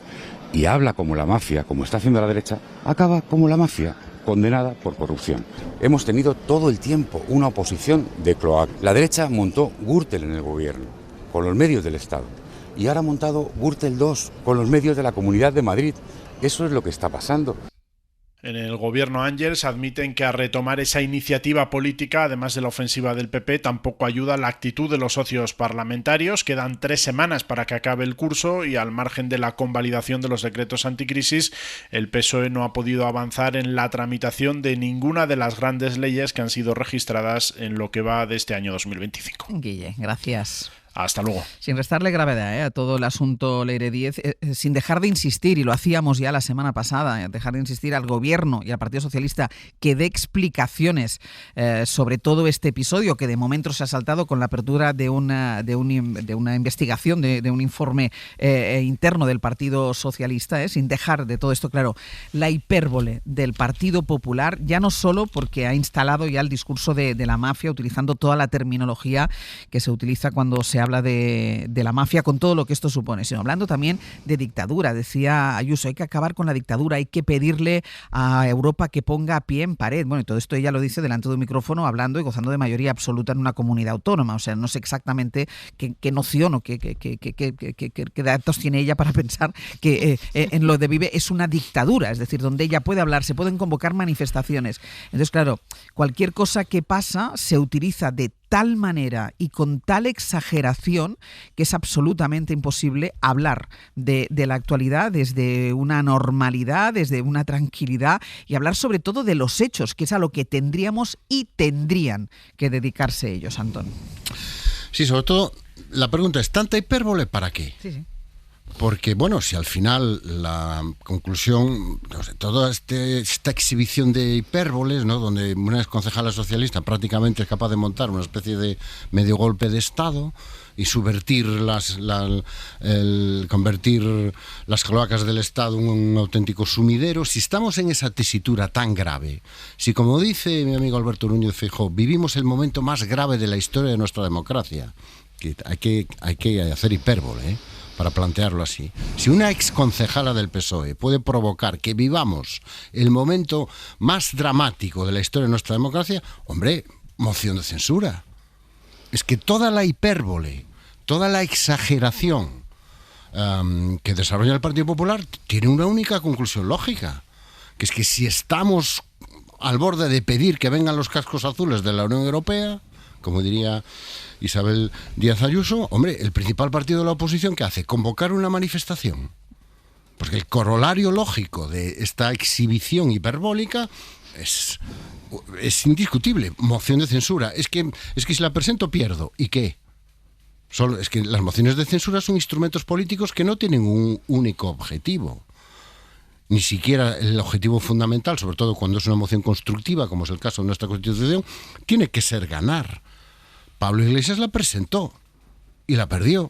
y habla como la mafia, como está haciendo la derecha, acaba como la mafia, condenada por corrupción. Hemos tenido todo el tiempo una oposición de cloaca. La derecha montó Gürtel en el gobierno, con los medios del Estado, y ahora ha montado Gürtel 2 con los medios de la Comunidad de Madrid. Eso es lo que está pasando. En el gobierno Ángels admiten que a retomar esa iniciativa política, además de la ofensiva del PP, tampoco ayuda la actitud de los socios parlamentarios. Quedan 3 semanas para que acabe el curso y al margen de la convalidación de los decretos anticrisis, el PSOE no ha podido avanzar en la tramitación de ninguna de las grandes leyes que han sido registradas en lo que va de este año 2025. Guille, gracias. Hasta luego. Sin restarle gravedad a todo el asunto Leire Díez, sin dejar de insistir, y lo hacíamos ya la semana pasada, dejar de insistir al Gobierno y al Partido Socialista que dé explicaciones sobre todo este episodio que de momento se ha saltado con la apertura de una investigación, de un informe interno del Partido Socialista, sin dejar de todo esto claro la hipérbole del Partido Popular, ya no solo porque ha instalado ya el discurso de la mafia utilizando toda la terminología que se utiliza cuando se habla de la mafia, con todo lo que esto supone, sino hablando también de dictadura. Decía Ayuso, hay que acabar con la dictadura, hay que pedirle a Europa que ponga pie en pared. Bueno, y todo esto ella lo dice delante de un micrófono, hablando y gozando de mayoría absoluta en una comunidad autónoma. O sea, no sé exactamente qué noción o qué datos tiene ella para pensar que en lo de Vive es una dictadura, es decir, donde ella puede hablar, se pueden convocar manifestaciones. Entonces, claro, cualquier cosa que pasa se utiliza de tal manera y con tal exageración que es absolutamente imposible hablar de la actualidad desde una normalidad, desde una tranquilidad y hablar sobre todo de los hechos, que es a lo que tendríamos y tendrían que dedicarse ellos, Antón. Sí, sobre todo la pregunta es, ¿tanta hipérbole para qué? Sí. Porque, bueno, si al final la conclusión, no sé, toda esta exhibición de hipérboles, ¿no?, donde una concejala socialista prácticamente es capaz de montar una especie de medio golpe de Estado y subvertir convertir las cloacas del Estado en un auténtico sumidero, si estamos en esa tesitura tan grave, si, como dice mi amigo Alberto Núñez Feijóo, vivimos el momento más grave de la historia de nuestra democracia, que hay que hacer hipérbole, para plantearlo así. Si una exconcejala del PSOE puede provocar que vivamos el momento más dramático de la historia de nuestra democracia, hombre, moción de censura. Es que toda la hipérbole, toda la exageración que desarrolla el Partido Popular tiene una única conclusión lógica, que es que si estamos al borde de pedir que vengan los cascos azules de la Unión Europea, como diría Isabel Díaz Ayuso, hombre, el principal partido de la oposición, ¿qué hace? Convocar una manifestación. Porque el corolario lógico de esta exhibición hiperbólica es indiscutible. Moción de censura. Es que si la presento pierdo. ¿Y qué? Es que las mociones de censura son instrumentos políticos que no tienen un único objetivo. Ni siquiera el objetivo fundamental, sobre todo cuando es una moción constructiva, como es el caso de nuestra Constitución, tiene que ser ganar. Pablo Iglesias la presentó y la perdió.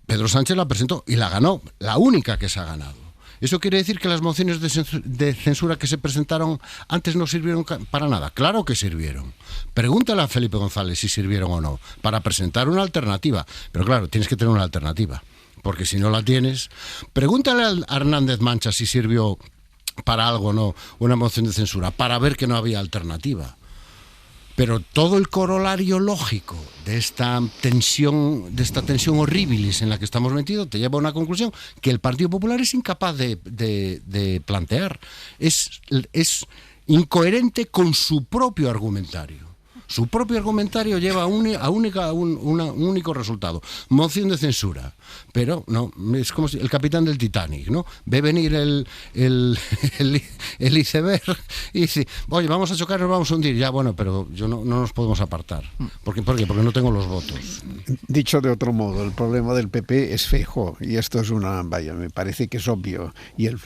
Pedro Sánchez la presentó y la ganó, la única que se ha ganado. ¿Eso quiere decir que las mociones de censura que se presentaron antes no sirvieron para nada? Claro que sirvieron. Pregúntale a Felipe González si sirvieron o no, para presentar una alternativa. Pero claro, tienes que tener una alternativa, porque si no la tienes... Pregúntale a Hernández Mancha si sirvió para algo o no una moción de censura, para ver que no había alternativa. Pero todo el corolario lógico de esta tensión horribilis en la que estamos metidos te lleva a una conclusión que el Partido Popular es incapaz de plantear. Es incoherente con su propio argumentario. Su propio argumentario lleva a un único resultado: moción de censura. Pero no, es como si el capitán del Titanic, ¿no? Ve venir el iceberg y dice, oye, vamos a chocar, nos vamos a hundir. Ya, bueno, pero no nos podemos apartar. ¿Por qué? Porque no tengo los votos. Dicho de otro modo, el problema del PP es Feijóo, y esto es me parece que es obvio. Y el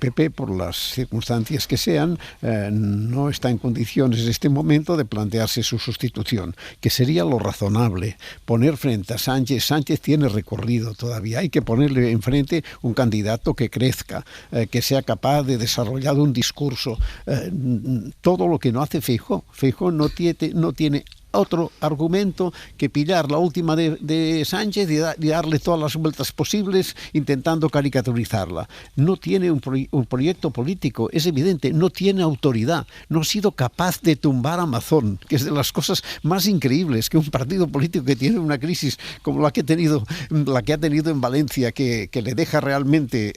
PP, por las circunstancias que sean, no está en condiciones en este momento de plantearse su sustitución, que sería lo razonable. Poner frente a Sánchez. Sánchez tiene recorrido todavía, hay que ponerle enfrente un candidato que crezca, que sea capaz de desarrollar un discurso, todo lo que no hace Feijóo. Feijóo no tiene otro argumento que pillar la última de Sánchez y darle todas las vueltas posibles intentando caricaturizarla. No tiene un proyecto político, es evidente, no tiene autoridad, no ha sido capaz de tumbar a Mazón, que es de las cosas más increíbles, que un partido político que tiene una crisis como la que ha tenido en Valencia, que le deja realmente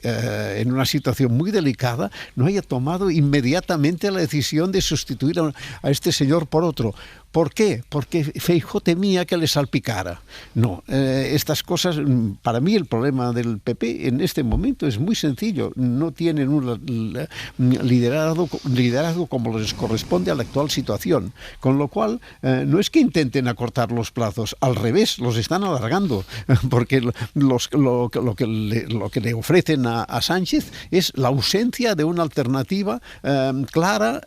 en una situación muy delicada, no haya tomado inmediatamente la decisión de sustituir a este señor por otro. ¿Por qué? Porque Feijóo temía que le salpicara. No, estas cosas, para mí el problema del PP en este momento es muy sencillo. No tienen un liderazgo como les corresponde a la actual situación. Con lo cual, no es que intenten acortar los plazos, al revés, los están alargando, porque lo que le ofrecen a Sánchez es la ausencia de una alternativa clara,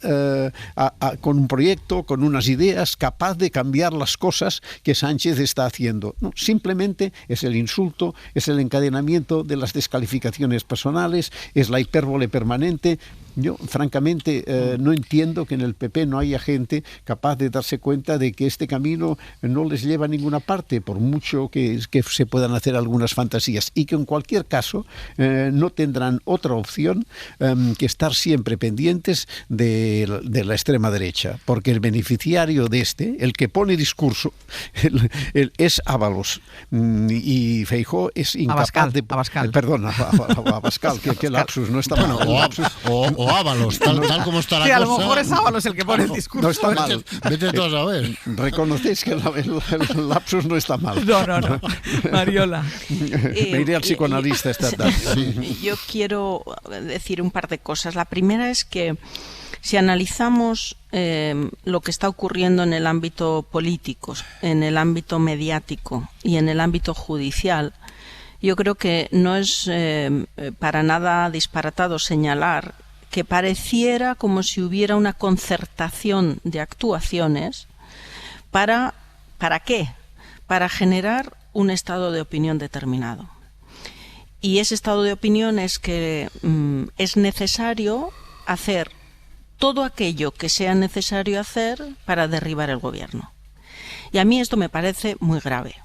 con un proyecto, con unas ideas, capaz de cambiar las cosas que Sánchez está haciendo. No, simplemente es el insulto, es el encadenamiento de las descalificaciones personales, es la hipérbole permanente. Yo, francamente, no entiendo que en el PP no haya gente capaz de darse cuenta de que este camino no les lleva a ninguna parte, por mucho que se puedan hacer algunas fantasías, y que en cualquier caso no tendrán otra opción que estar siempre pendientes de la extrema derecha, porque el beneficiario de el que pone discurso, es Ábalos, y Feijóo es incapaz de... Abascal. Perdona, Abascal, que lapsus, no está mal. O Ábalos, tal como está la cosa. A lo mejor es Ábalos el que pone el discurso. No está mal. Vete tú a saber. Reconocéis que el lapsus no está mal. No. Mariola. Me iré al psicoanalista esta tarde. Sí. Yo quiero decir un par de cosas. La primera es que si analizamos lo que está ocurriendo en el ámbito político, en el ámbito mediático y en el ámbito judicial, yo creo que no es para nada disparatado señalar que pareciera como si hubiera una concertación de actuaciones ¿para qué? Para generar un estado de opinión determinado. Y ese estado de opinión es que es necesario hacer todo aquello que sea necesario hacer para derribar el gobierno. Y a mí esto me parece muy grave.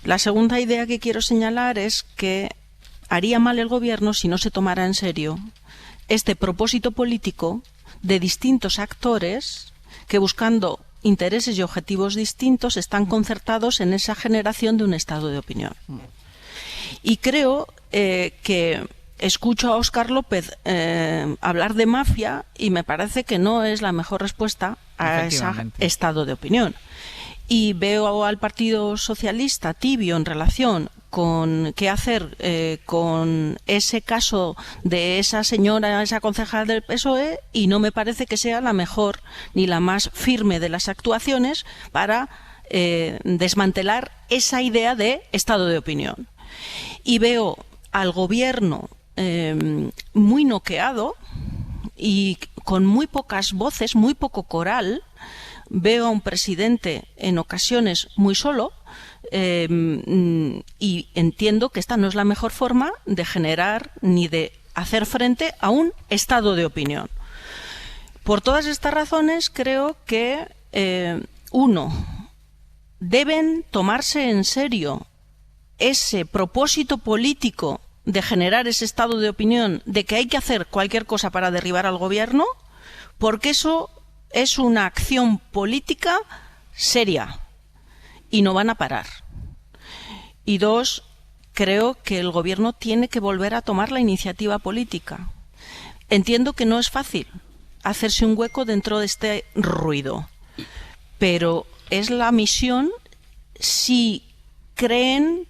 La segunda idea que quiero señalar es que haría mal el gobierno si no se tomara en serio este propósito político de distintos actores que, buscando intereses y objetivos distintos, están concertados en esa generación de un estado de opinión. Y creo que escucho a Óscar López hablar de mafia y me parece que no es la mejor respuesta a ese estado de opinión. Y veo al Partido Socialista tibio en relación con qué hacer con ese caso de esa señora, esa concejal del PSOE, y no me parece que sea la mejor ni la más firme de las actuaciones para desmantelar esa idea de estado de opinión. Y veo al gobierno muy noqueado y con muy pocas voces, muy poco coral. Veo a un presidente en ocasiones muy solo y entiendo que esta no es la mejor forma de generar ni de hacer frente a un estado de opinión. Por todas estas razones creo que deben tomarse en serio ese propósito político de generar ese estado de opinión de que hay que hacer cualquier cosa para derribar al gobierno, porque eso es una acción política seria y no van a parar. Y 2, creo que el gobierno tiene que volver a tomar la iniciativa política. Entiendo que no es fácil hacerse un hueco dentro de este ruido, pero es la misión si creen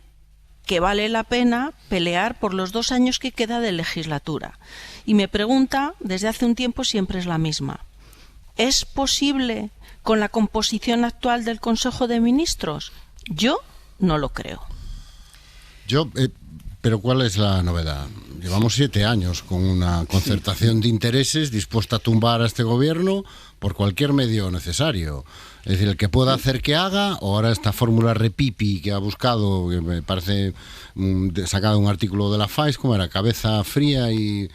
que vale la pena pelear por los 2 años que queda de legislatura. Y mi pregunta, desde hace un tiempo, siempre es la misma. ¿Es posible con la composición actual del Consejo de Ministros? Yo no lo creo. Pero ¿cuál es la novedad? Llevamos 7 años con una concertación de intereses dispuesta a tumbar a este gobierno por cualquier medio necesario. Es decir, el que pueda hacer que haga, o ahora esta fórmula repipi que ha buscado, que me parece sacada de un artículo de la FAIS, como era cabeza fría y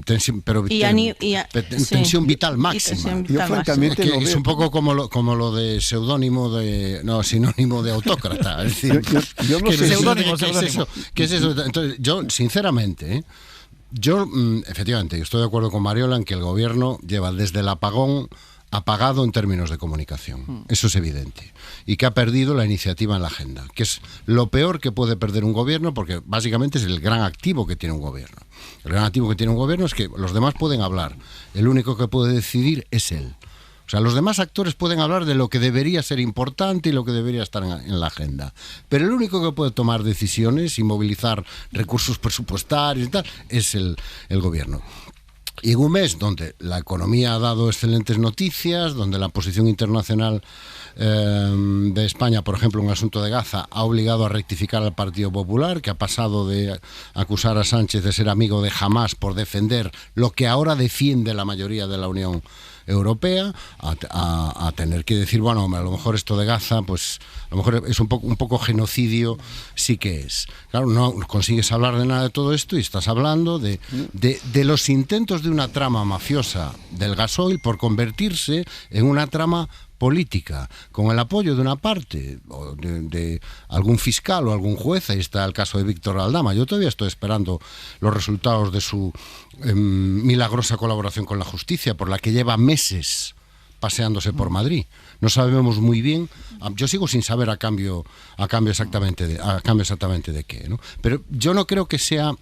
tensión, pero tensión vital máxima. Yo francamente que es un poco como lo de seudónimo de sinónimo de autócrata. Es decir, yo no sé ¿qué es eso? Entonces, yo sinceramente, efectivamente, estoy de acuerdo con Mariola en que el gobierno lleva desde el apagón apagado en términos de comunicación. Eso es evidente. Y que ha perdido la iniciativa en la agenda, que es lo peor que puede perder un gobierno, porque básicamente es el gran activo que tiene un gobierno. El gran activo que tiene un gobierno es que los demás pueden hablar. El único que puede decidir es él. O sea, los demás actores pueden hablar de lo que debería ser importante y lo que debería estar en la agenda. Pero el único que puede tomar decisiones y movilizar recursos presupuestarios y tal es el gobierno. Y en un mes donde la economía ha dado excelentes noticias, donde la posición internacional de España, por ejemplo, en el asunto de Gaza, ha obligado a rectificar al Partido Popular, que ha pasado de acusar a Sánchez de ser amigo de Hamás por defender lo que ahora defiende la mayoría de la Unión Europea, a tener que decir, bueno, a lo mejor esto de Gaza, pues a lo mejor es un poco genocidio, sí que es. Claro, no consigues hablar de nada de todo esto y estás hablando de los intentos de una trama mafiosa del gasoil por convertirse en una trama política, con el apoyo de una parte o de algún fiscal o algún juez. Ahí está el caso de Víctor Aldama. Yo todavía estoy esperando los resultados de su milagrosa colaboración con la justicia, por la que lleva meses paseándose por Madrid. No sabemos muy bien, yo sigo sin saber a cambio exactamente de qué, ¿no? Pero yo no creo que sea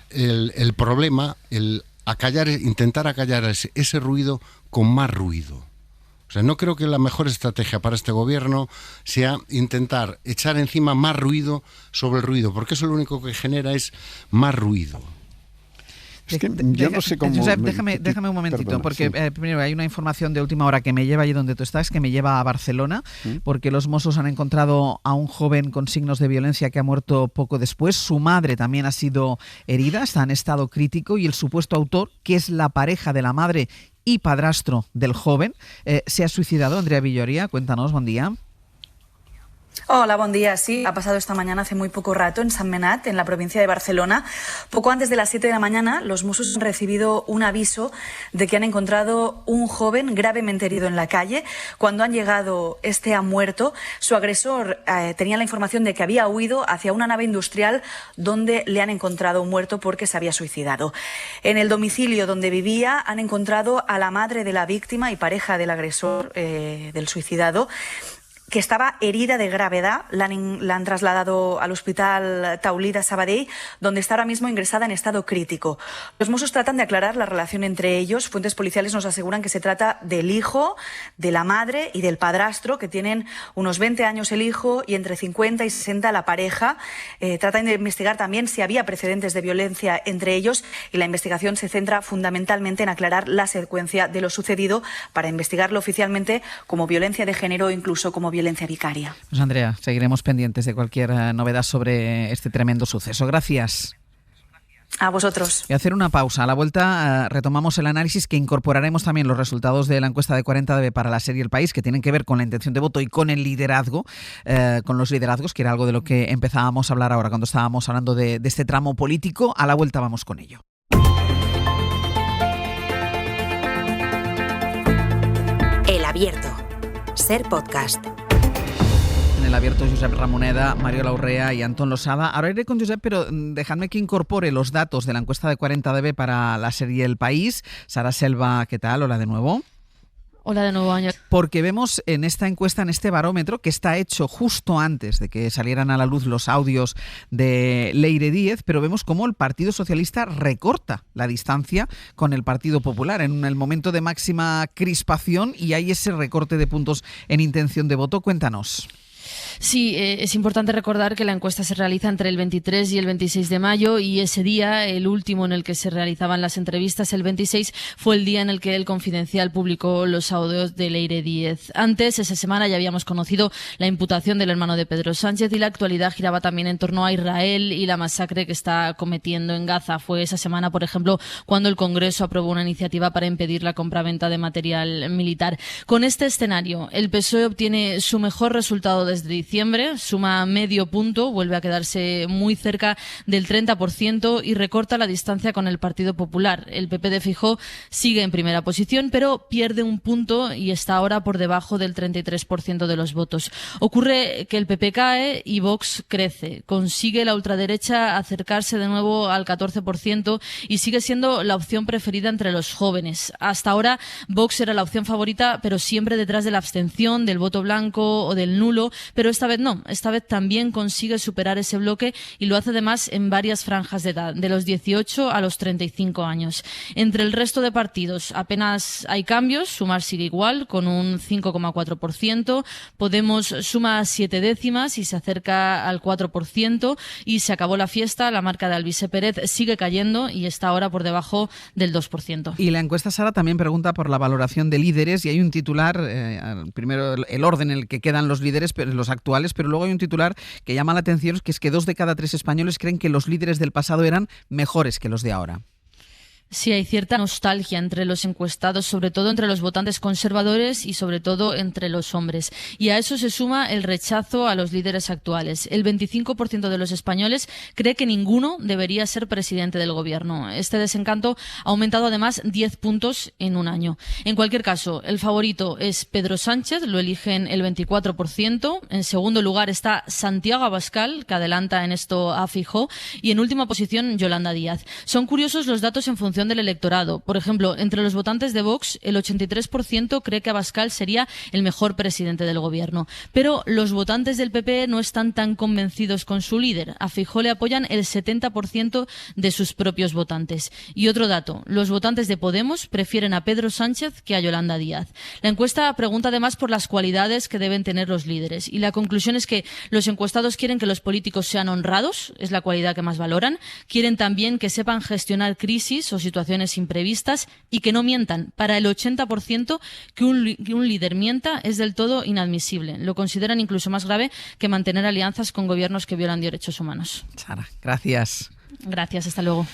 el problema intentar acallar ese ruido con más ruido. O sea, no creo que la mejor estrategia para este gobierno sea intentar echar encima más ruido sobre el ruido, porque eso lo único que genera es más ruido. Es que yo no sé cómo... Josep, déjame un momentito, perdona, porque sí. Primero hay una información de última hora que me lleva allí donde tú estás, que me lleva a Barcelona, porque los Mossos han encontrado a un joven con signos de violencia que ha muerto poco después. Su madre también ha sido herida, está en estado crítico, y el supuesto autor, que es la pareja de la madre y padrastro del joven, se ha suicidado. Andrea Villoria, cuéntanos, buen día. Hola, buen día. Sí, ha pasado esta mañana hace muy poco rato en San Menat, en la provincia de Barcelona. Poco antes de las 7 de la mañana, los Mossos han recibido un aviso de que han encontrado un joven gravemente herido en la calle. Cuando han llegado, este ha muerto. Su agresor tenía la información de que había huido hacia una nave industrial donde le han encontrado muerto porque se había suicidado. En el domicilio donde vivía han encontrado a la madre de la víctima y pareja del agresor, del suicidado, que estaba herida de gravedad. La han trasladado al hospital Taulida Sabadell, donde está ahora mismo ingresada en estado crítico. Los Mossos tratan de aclarar la relación entre ellos. Fuentes policiales nos aseguran que se trata del hijo, de la madre y del padrastro, que tienen unos 20 años el hijo y entre 50 y 60 la pareja. Tratan de investigar también si había precedentes de violencia entre ellos, y la investigación se centra fundamentalmente en aclarar la secuencia de lo sucedido para investigarlo oficialmente como violencia de género o incluso como violencia vicaria. Pues Andrea, seguiremos pendientes de cualquier novedad sobre este tremendo suceso. Gracias. A vosotros. Voy a hacer una pausa. A la vuelta retomamos el análisis, que incorporaremos también los resultados de la encuesta de 40 para la serie El País, que tienen que ver con la intención de voto y con el liderazgo, con los liderazgos, que era algo de lo que empezábamos a hablar ahora cuando estábamos hablando de este tramo político. A la vuelta vamos con ello. El Abierto. Ser Podcast. En el Abierto, Josep Ramoneda, Mariola Urrea y Antón Losada. Ahora iré con Josep, pero dejadme que incorpore los datos de la encuesta de 40DB para la serie El País. Sara Selva, ¿qué tal? Hola de nuevo. Hola de nuevo, Ángel. Porque vemos en esta encuesta, en este barómetro, que está hecho justo antes de que salieran a la luz los audios de Leire Díez, pero vemos cómo el Partido Socialista recorta la distancia con el Partido Popular en el momento de máxima crispación, y hay ese recorte de puntos en intención de voto. Cuéntanos. Sí, es importante recordar que la encuesta se realiza entre el 23 y el 26 de mayo y ese día, el último en el que se realizaban las entrevistas, el 26, fue el día en el que El Confidencial publicó los audios de Leire Díez. Antes, esa semana, ya habíamos conocido la imputación del hermano de Pedro Sánchez y la actualidad giraba también en torno a Israel y la masacre que está cometiendo en Gaza. Fue esa semana, por ejemplo, cuando el Congreso aprobó una iniciativa para impedir la compraventa de material militar. Con este escenario, el PSOE obtiene su mejor resultado desde diciembre, suma medio punto, vuelve a quedarse muy cerca del 30% y recorta la distancia con el Partido Popular. El PP de Feijóo sigue en primera posición, pero pierde un punto y está ahora por debajo del 33% de los votos. Ocurre que el PP cae y Vox crece. Consigue la ultraderecha acercarse de nuevo al 14% y sigue siendo la opción preferida entre los jóvenes. Hasta ahora Vox era la opción favorita, pero siempre detrás de la abstención, del voto blanco o del nulo, pero esta vez no, esta vez también consigue superar ese bloque y lo hace además en varias franjas de edad, de los 18 a los 35 años. Entre el resto de partidos apenas hay cambios, Sumar sigue igual con un 5,4%, Podemos suma 7 décimas y se acerca al 4% y se acabó la fiesta, la marca de Alvise Pérez sigue cayendo y está ahora por debajo del 2%. Y la encuesta, Sara, también pregunta por la valoración de líderes y hay un titular, primero el orden en el que quedan los líderes, pero los actuales, pero luego hay un titular que llama la atención, que es que 2 de cada 3 españoles creen que los líderes del pasado eran mejores que los de ahora. Sí, hay cierta nostalgia entre los encuestados, sobre todo entre los votantes conservadores y sobre todo entre los hombres. Y a eso se suma el rechazo a los líderes actuales. El 25% de los españoles cree que ninguno debería ser presidente del gobierno. Este desencanto ha aumentado además 10 puntos en un año. En cualquier caso, el favorito es Pedro Sánchez, lo eligen el 24%. En segundo lugar está Santiago Abascal, que adelanta en esto a Feijóo. Y en última posición, Yolanda Díaz. Son curiosos los datos en función del electorado. Por ejemplo, entre los votantes de Vox, el 83% cree que Abascal sería el mejor presidente del gobierno. Pero los votantes del PP no están tan convencidos con su líder. A Feijóo le apoyan el 70% de sus propios votantes. Y otro dato, los votantes de Podemos prefieren a Pedro Sánchez que a Yolanda Díaz. La encuesta pregunta además por las cualidades que deben tener los líderes. Y la conclusión es que los encuestados quieren que los políticos sean honrados, es la cualidad que más valoran. Quieren también que sepan gestionar crisis o situaciones imprevistas y que no mientan. Para el 80% que un líder mienta es del todo inadmisible. Lo consideran incluso más grave que mantener alianzas con gobiernos que violan derechos humanos. Sara, gracias. Gracias, hasta luego.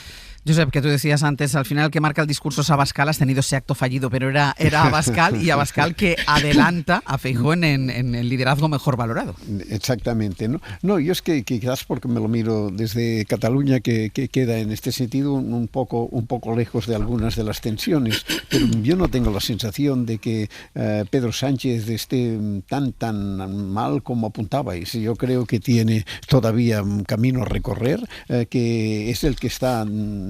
Josep, que tú decías antes, al final el que marca el discurso es Abascal, has tenido ese acto fallido, pero era Abascal y Abascal que adelanta a Feijóo en el liderazgo mejor valorado. Exactamente, ¿no? No, yo es que quizás porque me lo miro desde Cataluña, que queda en este sentido un poco lejos de algunas de las tensiones, pero yo no tengo la sensación de que Pedro Sánchez esté tan mal como apuntabais. Yo creo que tiene todavía un camino a recorrer, que es el que está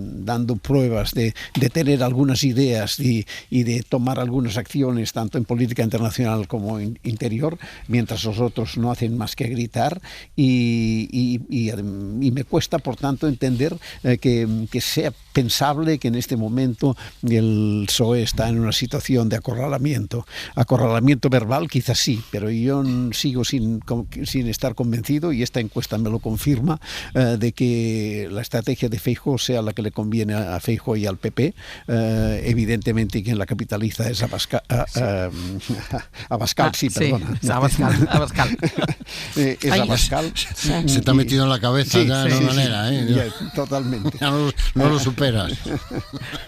dando pruebas de tener algunas ideas y de tomar algunas acciones tanto en política internacional como interior, mientras los otros no hacen más que gritar y me cuesta por tanto entender que sea pensable que en este momento el PSOE está en una situación de acorralamiento verbal quizás sí, pero yo sigo sin estar convencido, y esta encuesta me lo confirma, de que la estrategia de Feijóo sea la que le conviene a Feijóo y al PP. Evidentemente quien la capitaliza es Abascal, perdona. Sí, Abascal. Es Abascal. Se te ha metido en la cabeza de una manera, ya, totalmente. Ya no lo superas.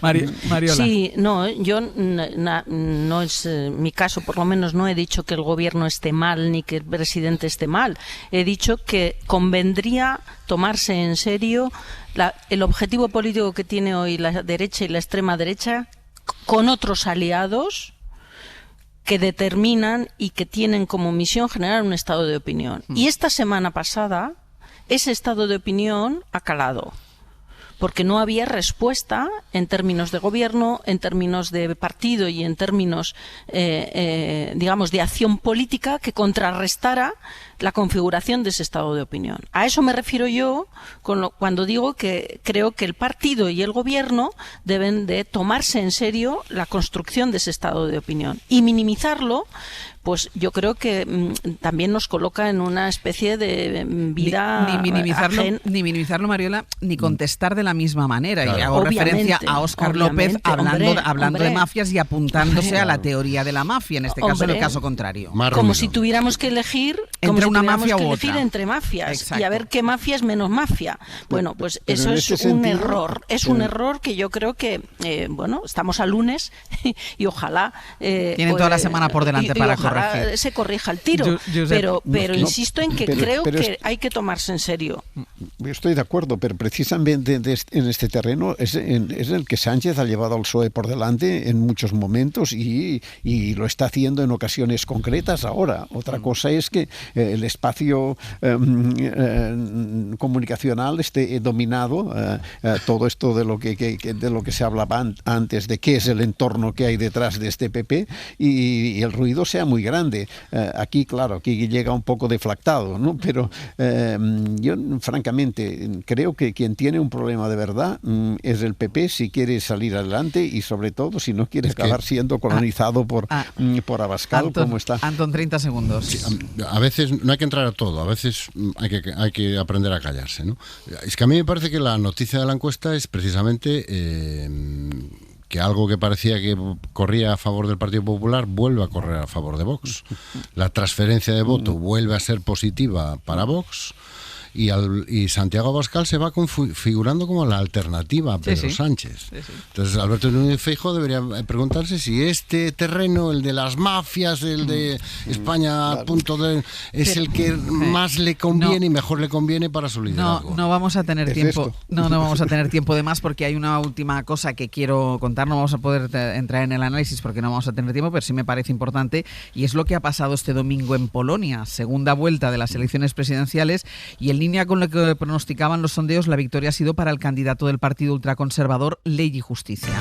Mariola. Sí, no, yo no es mi caso, por lo menos no he dicho que el gobierno esté mal ni que el presidente esté mal. He dicho que convendría tomarse en serio el objetivo político que tiene hoy la derecha y la extrema derecha con otros aliados que determinan y que tienen como misión generar un estado de opinión. Y esta semana pasada ese estado de opinión ha calado. porque no había respuesta en términos de gobierno, en términos de partido y en términos, digamos, de acción política que contrarrestara la configuración de ese estado de opinión. A eso me refiero yo cuando digo que creo que el partido y el gobierno deben de tomarse en serio la construcción de ese estado de opinión y minimizarlo. Pues yo creo que también nos coloca en una especie de vida ni minimizarlo, Mariola, ni contestar de la misma manera. Claro. Y hago referencia a Óscar López hablando de mafias y apuntándose a la teoría de la mafia, en este caso, en el caso contrario. Como si tuviéramos que elegir entre una mafia u otra. Entre mafias. Exacto. Y a ver qué mafia es menos mafia. Bueno, pues eso es un error. Es un error que yo creo que, bueno, estamos a lunes y ojalá... Tienen toda la semana por delante para corregir. Se corrija el tiro, pero insisto en que creo que hay que tomarse en serio. Yo estoy de acuerdo, pero precisamente en este terreno es el que Sánchez ha llevado al PSOE por delante en muchos momentos y lo está haciendo en ocasiones concretas ahora. Otra cosa es que el espacio comunicacional esté dominado, todo esto de lo que se hablaba antes, de qué es el entorno que hay detrás de este PP y el ruido sea muy grande. Aquí llega un poco deflactado, ¿no? Pero yo francamente creo que quien tiene un problema de verdad es el PP si quiere salir adelante y sobre todo si no quiere acabar siendo colonizado por Abascal, como está. Antón, 30 segundos. Sí, a veces no hay que entrar a todo, a veces hay que aprender a callarse, ¿no? Es que a mí me parece que la noticia de la encuesta es precisamente que algo que parecía que corría a favor del Partido Popular vuelve a correr a favor de Vox. La transferencia de voto vuelve a ser positiva para Vox y Santiago Abascal se va configurando como la alternativa a Pedro Sánchez. Entonces Alberto Núñez Feijóo debería preguntarse si este terreno, el de las mafias, el de España .d, es el que más le conviene y mejor le conviene para su liderazgo. No vamos a tener tiempo. No vamos a tener tiempo de más porque hay una última cosa que quiero contar. No vamos a poder entrar en el análisis porque no vamos a tener tiempo, pero sí me parece importante y es lo que ha pasado este domingo en Polonia, segunda vuelta de las elecciones presidenciales, y en línea con lo que pronosticaban los sondeos, la victoria ha sido para el candidato del partido ultraconservador Ley y Justicia.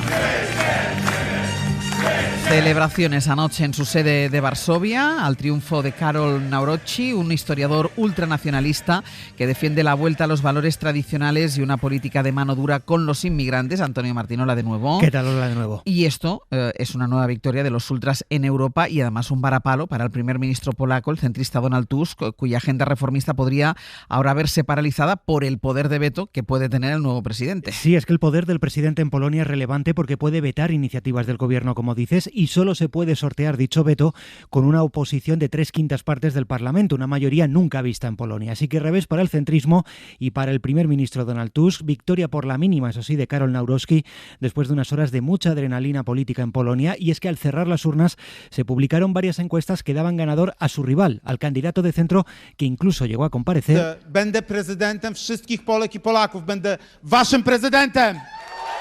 Celebraciones anoche en su sede de Varsovia al triunfo de Karol Nawrocki, un historiador ultranacionalista que defiende la vuelta a los valores tradicionales y una política de mano dura con los inmigrantes. Antonio Martinola de nuevo. ¿Qué tal, Hola, de nuevo? Y esto es una nueva victoria de los ultras en Europa y además un varapalo para el primer ministro polaco, el centrista Donald Tusk, cuya agenda reformista podría ahora verse paralizada por el poder de veto que puede tener el nuevo presidente. Sí, es que el poder del presidente en Polonia es relevante porque puede vetar iniciativas del gobierno, como dices, y solo se puede sortear dicho veto con una oposición de 3/5 partes del Parlamento, una mayoría nunca vista en Polonia. Así que revés para el centrismo y para el primer ministro Donald Tusk, victoria por la mínima, eso sí, de Karol Nawrocki, después de unas horas de mucha adrenalina política en Polonia, y es que al cerrar las urnas se publicaron varias encuestas que daban ganador a su rival, al candidato de centro que incluso llegó a comparecer. Będę prezydentem wszystkich Polek i Polaków, będę waszym prezydentem.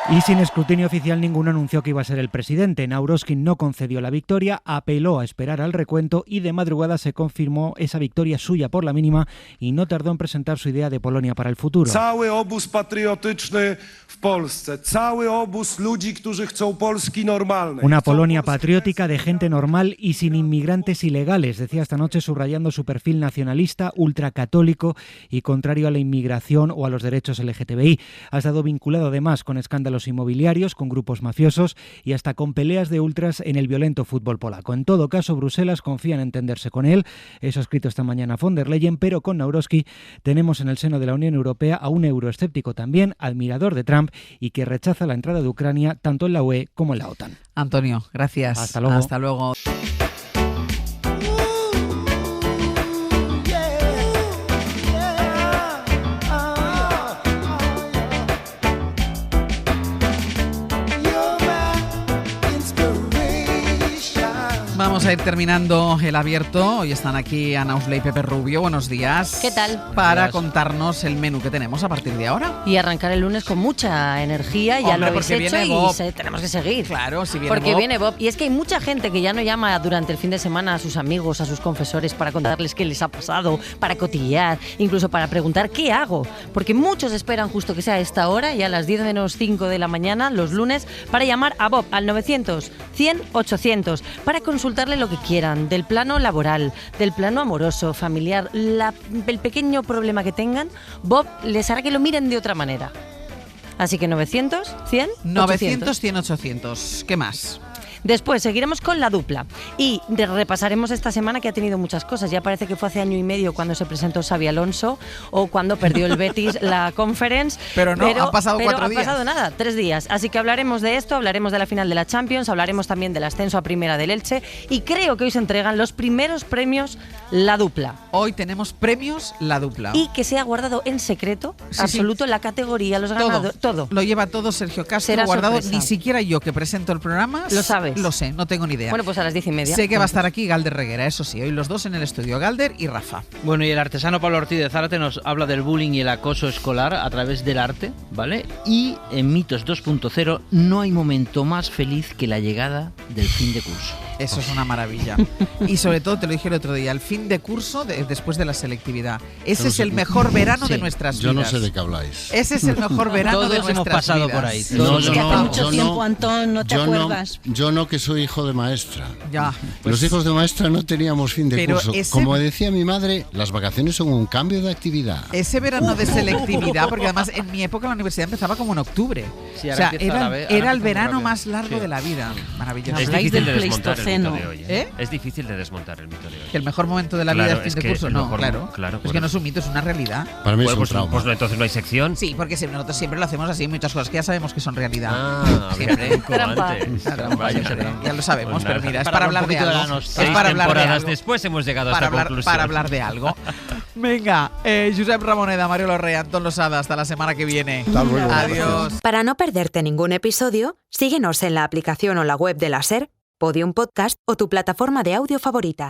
Y sin escrutinio oficial ninguno anunció que iba a ser el presidente. Nawrocki no concedió la victoria, apeló a esperar al recuento y de madrugada se confirmó esa victoria suya por la mínima y no tardó en presentar su idea de Polonia para el futuro. Cały obóz patriotyczny w Polsce, cały obóz ludzi, którzy chcą Polski normalnej. Una Polonia patriótica de gente normal y sin inmigrantes ilegales, decía esta noche subrayando su perfil nacionalista, ultracatólico y contrario a la inmigración o a los derechos LGTBI. Ha estado vinculado además con escándalos inmobiliarios, con grupos mafiosos y hasta con peleas de ultras en el violento fútbol polaco. En todo caso, Bruselas confía en entenderse con él. Eso ha escrito esta mañana von der Leyen, pero con Nawrocki tenemos en el seno de la Unión Europea a un euroescéptico también, admirador de Trump y que rechaza la entrada de Ucrania tanto en la UE como en la OTAN. Antonio, gracias. Hasta luego. Hasta luego. Vamos a ir terminando el abierto. Hoy están aquí Ana Usley y Pepe Rubio. Buenos días. ¿Qué tal? Para contarnos el menú que tenemos a partir de ahora. Y arrancar el lunes con mucha energía. Ya lo habéis hecho y tenemos que seguir. Claro, si viene porque Bob. Viene Bob. Y es que hay mucha gente que ya no llama durante el fin de semana a sus amigos, a sus confesores para contarles qué les ha pasado, para cotillear, incluso para preguntar qué hago. Porque muchos esperan justo que sea a esta hora, ya a las 10 menos 5 de la mañana, los lunes, para llamar a Bob al 900 100 800 para consultarle lo que quieran, del plano laboral, del plano amoroso, familiar, el pequeño problema que tengan. Bob les hará que lo miren de otra manera. Así que 900 100 900 100 800. ¿Qué más? Después seguiremos con la dupla y repasaremos esta semana que ha tenido muchas cosas. Ya parece que fue hace año y medio cuando se presentó Xabi Alonso o cuando perdió el Betis la Conference. Pero no, han pasado 4 días. Ha pasado nada, 3 días. Así que hablaremos de esto, hablaremos de la final de la Champions, hablaremos también del ascenso a primera del Elche y creo que hoy se entregan los primeros premios la dupla. Hoy tenemos premios la dupla. Y que se ha guardado en secreto absoluto la categoría, los ganadores, todo. Lo lleva todo Sergio Castro Será guardado. Sorpresa. Ni siquiera yo que presento el programa lo sabes. Lo sé, no tengo ni idea. Bueno, pues a las 10:30. Sé que va a estar aquí Galder Reguera, eso sí, hoy los dos en el estudio, Galder y Rafa. Bueno, y el artesano Pablo Ortiz de Zárate nos habla del bullying y el acoso escolar a través del arte, ¿vale? Y en Mitos 2.0 no hay momento más feliz que la llegada del fin de curso. Eso es una maravilla. Y sobre todo, te lo dije el otro día, el fin de curso después de la selectividad. Ese es el mejor verano de nuestras vidas. Yo no sé de qué habláis. Ese es el mejor verano de nuestras vidas. Todos hemos pasado por ahí. Hace mucho tiempo, Antón, ¿no te acuerdas? Yo no, que soy hijo de maestra. Ya. Los hijos de maestra no teníamos fin de curso. Ese... Como decía mi madre, las vacaciones son un cambio de actividad. Ese verano de selectividad, porque además en mi época la universidad empezaba como en octubre. Sí, o sea, era el verano más largo de la vida. Maravilloso. Es difícil de desmontar el mito de hoy, ¿eh? Es difícil de desmontar el mito de hoy. Que el mejor momento de la vida es fin de curso. No, claro. Es que no es un mito, es una realidad. Para mí es un trauma. Pues entonces no hay sección. Sí, porque nosotros siempre lo hacemos así, muchas cosas que ya sabemos que son realidad. Siempre. Ya lo sabemos, pero mira, es para hablar de algo. Es para hablar de algo. Después hemos llegado a esta conclusión. Para hablar de algo. Venga, Josep Ramoneda, Mario Lorrea, Antón Losada, hasta la semana que viene. Hasta luego. Adiós. Para no perderte ningún episodio, síguenos en la aplicación o la web de la SER, Podium Podcast o tu plataforma de audio favorita.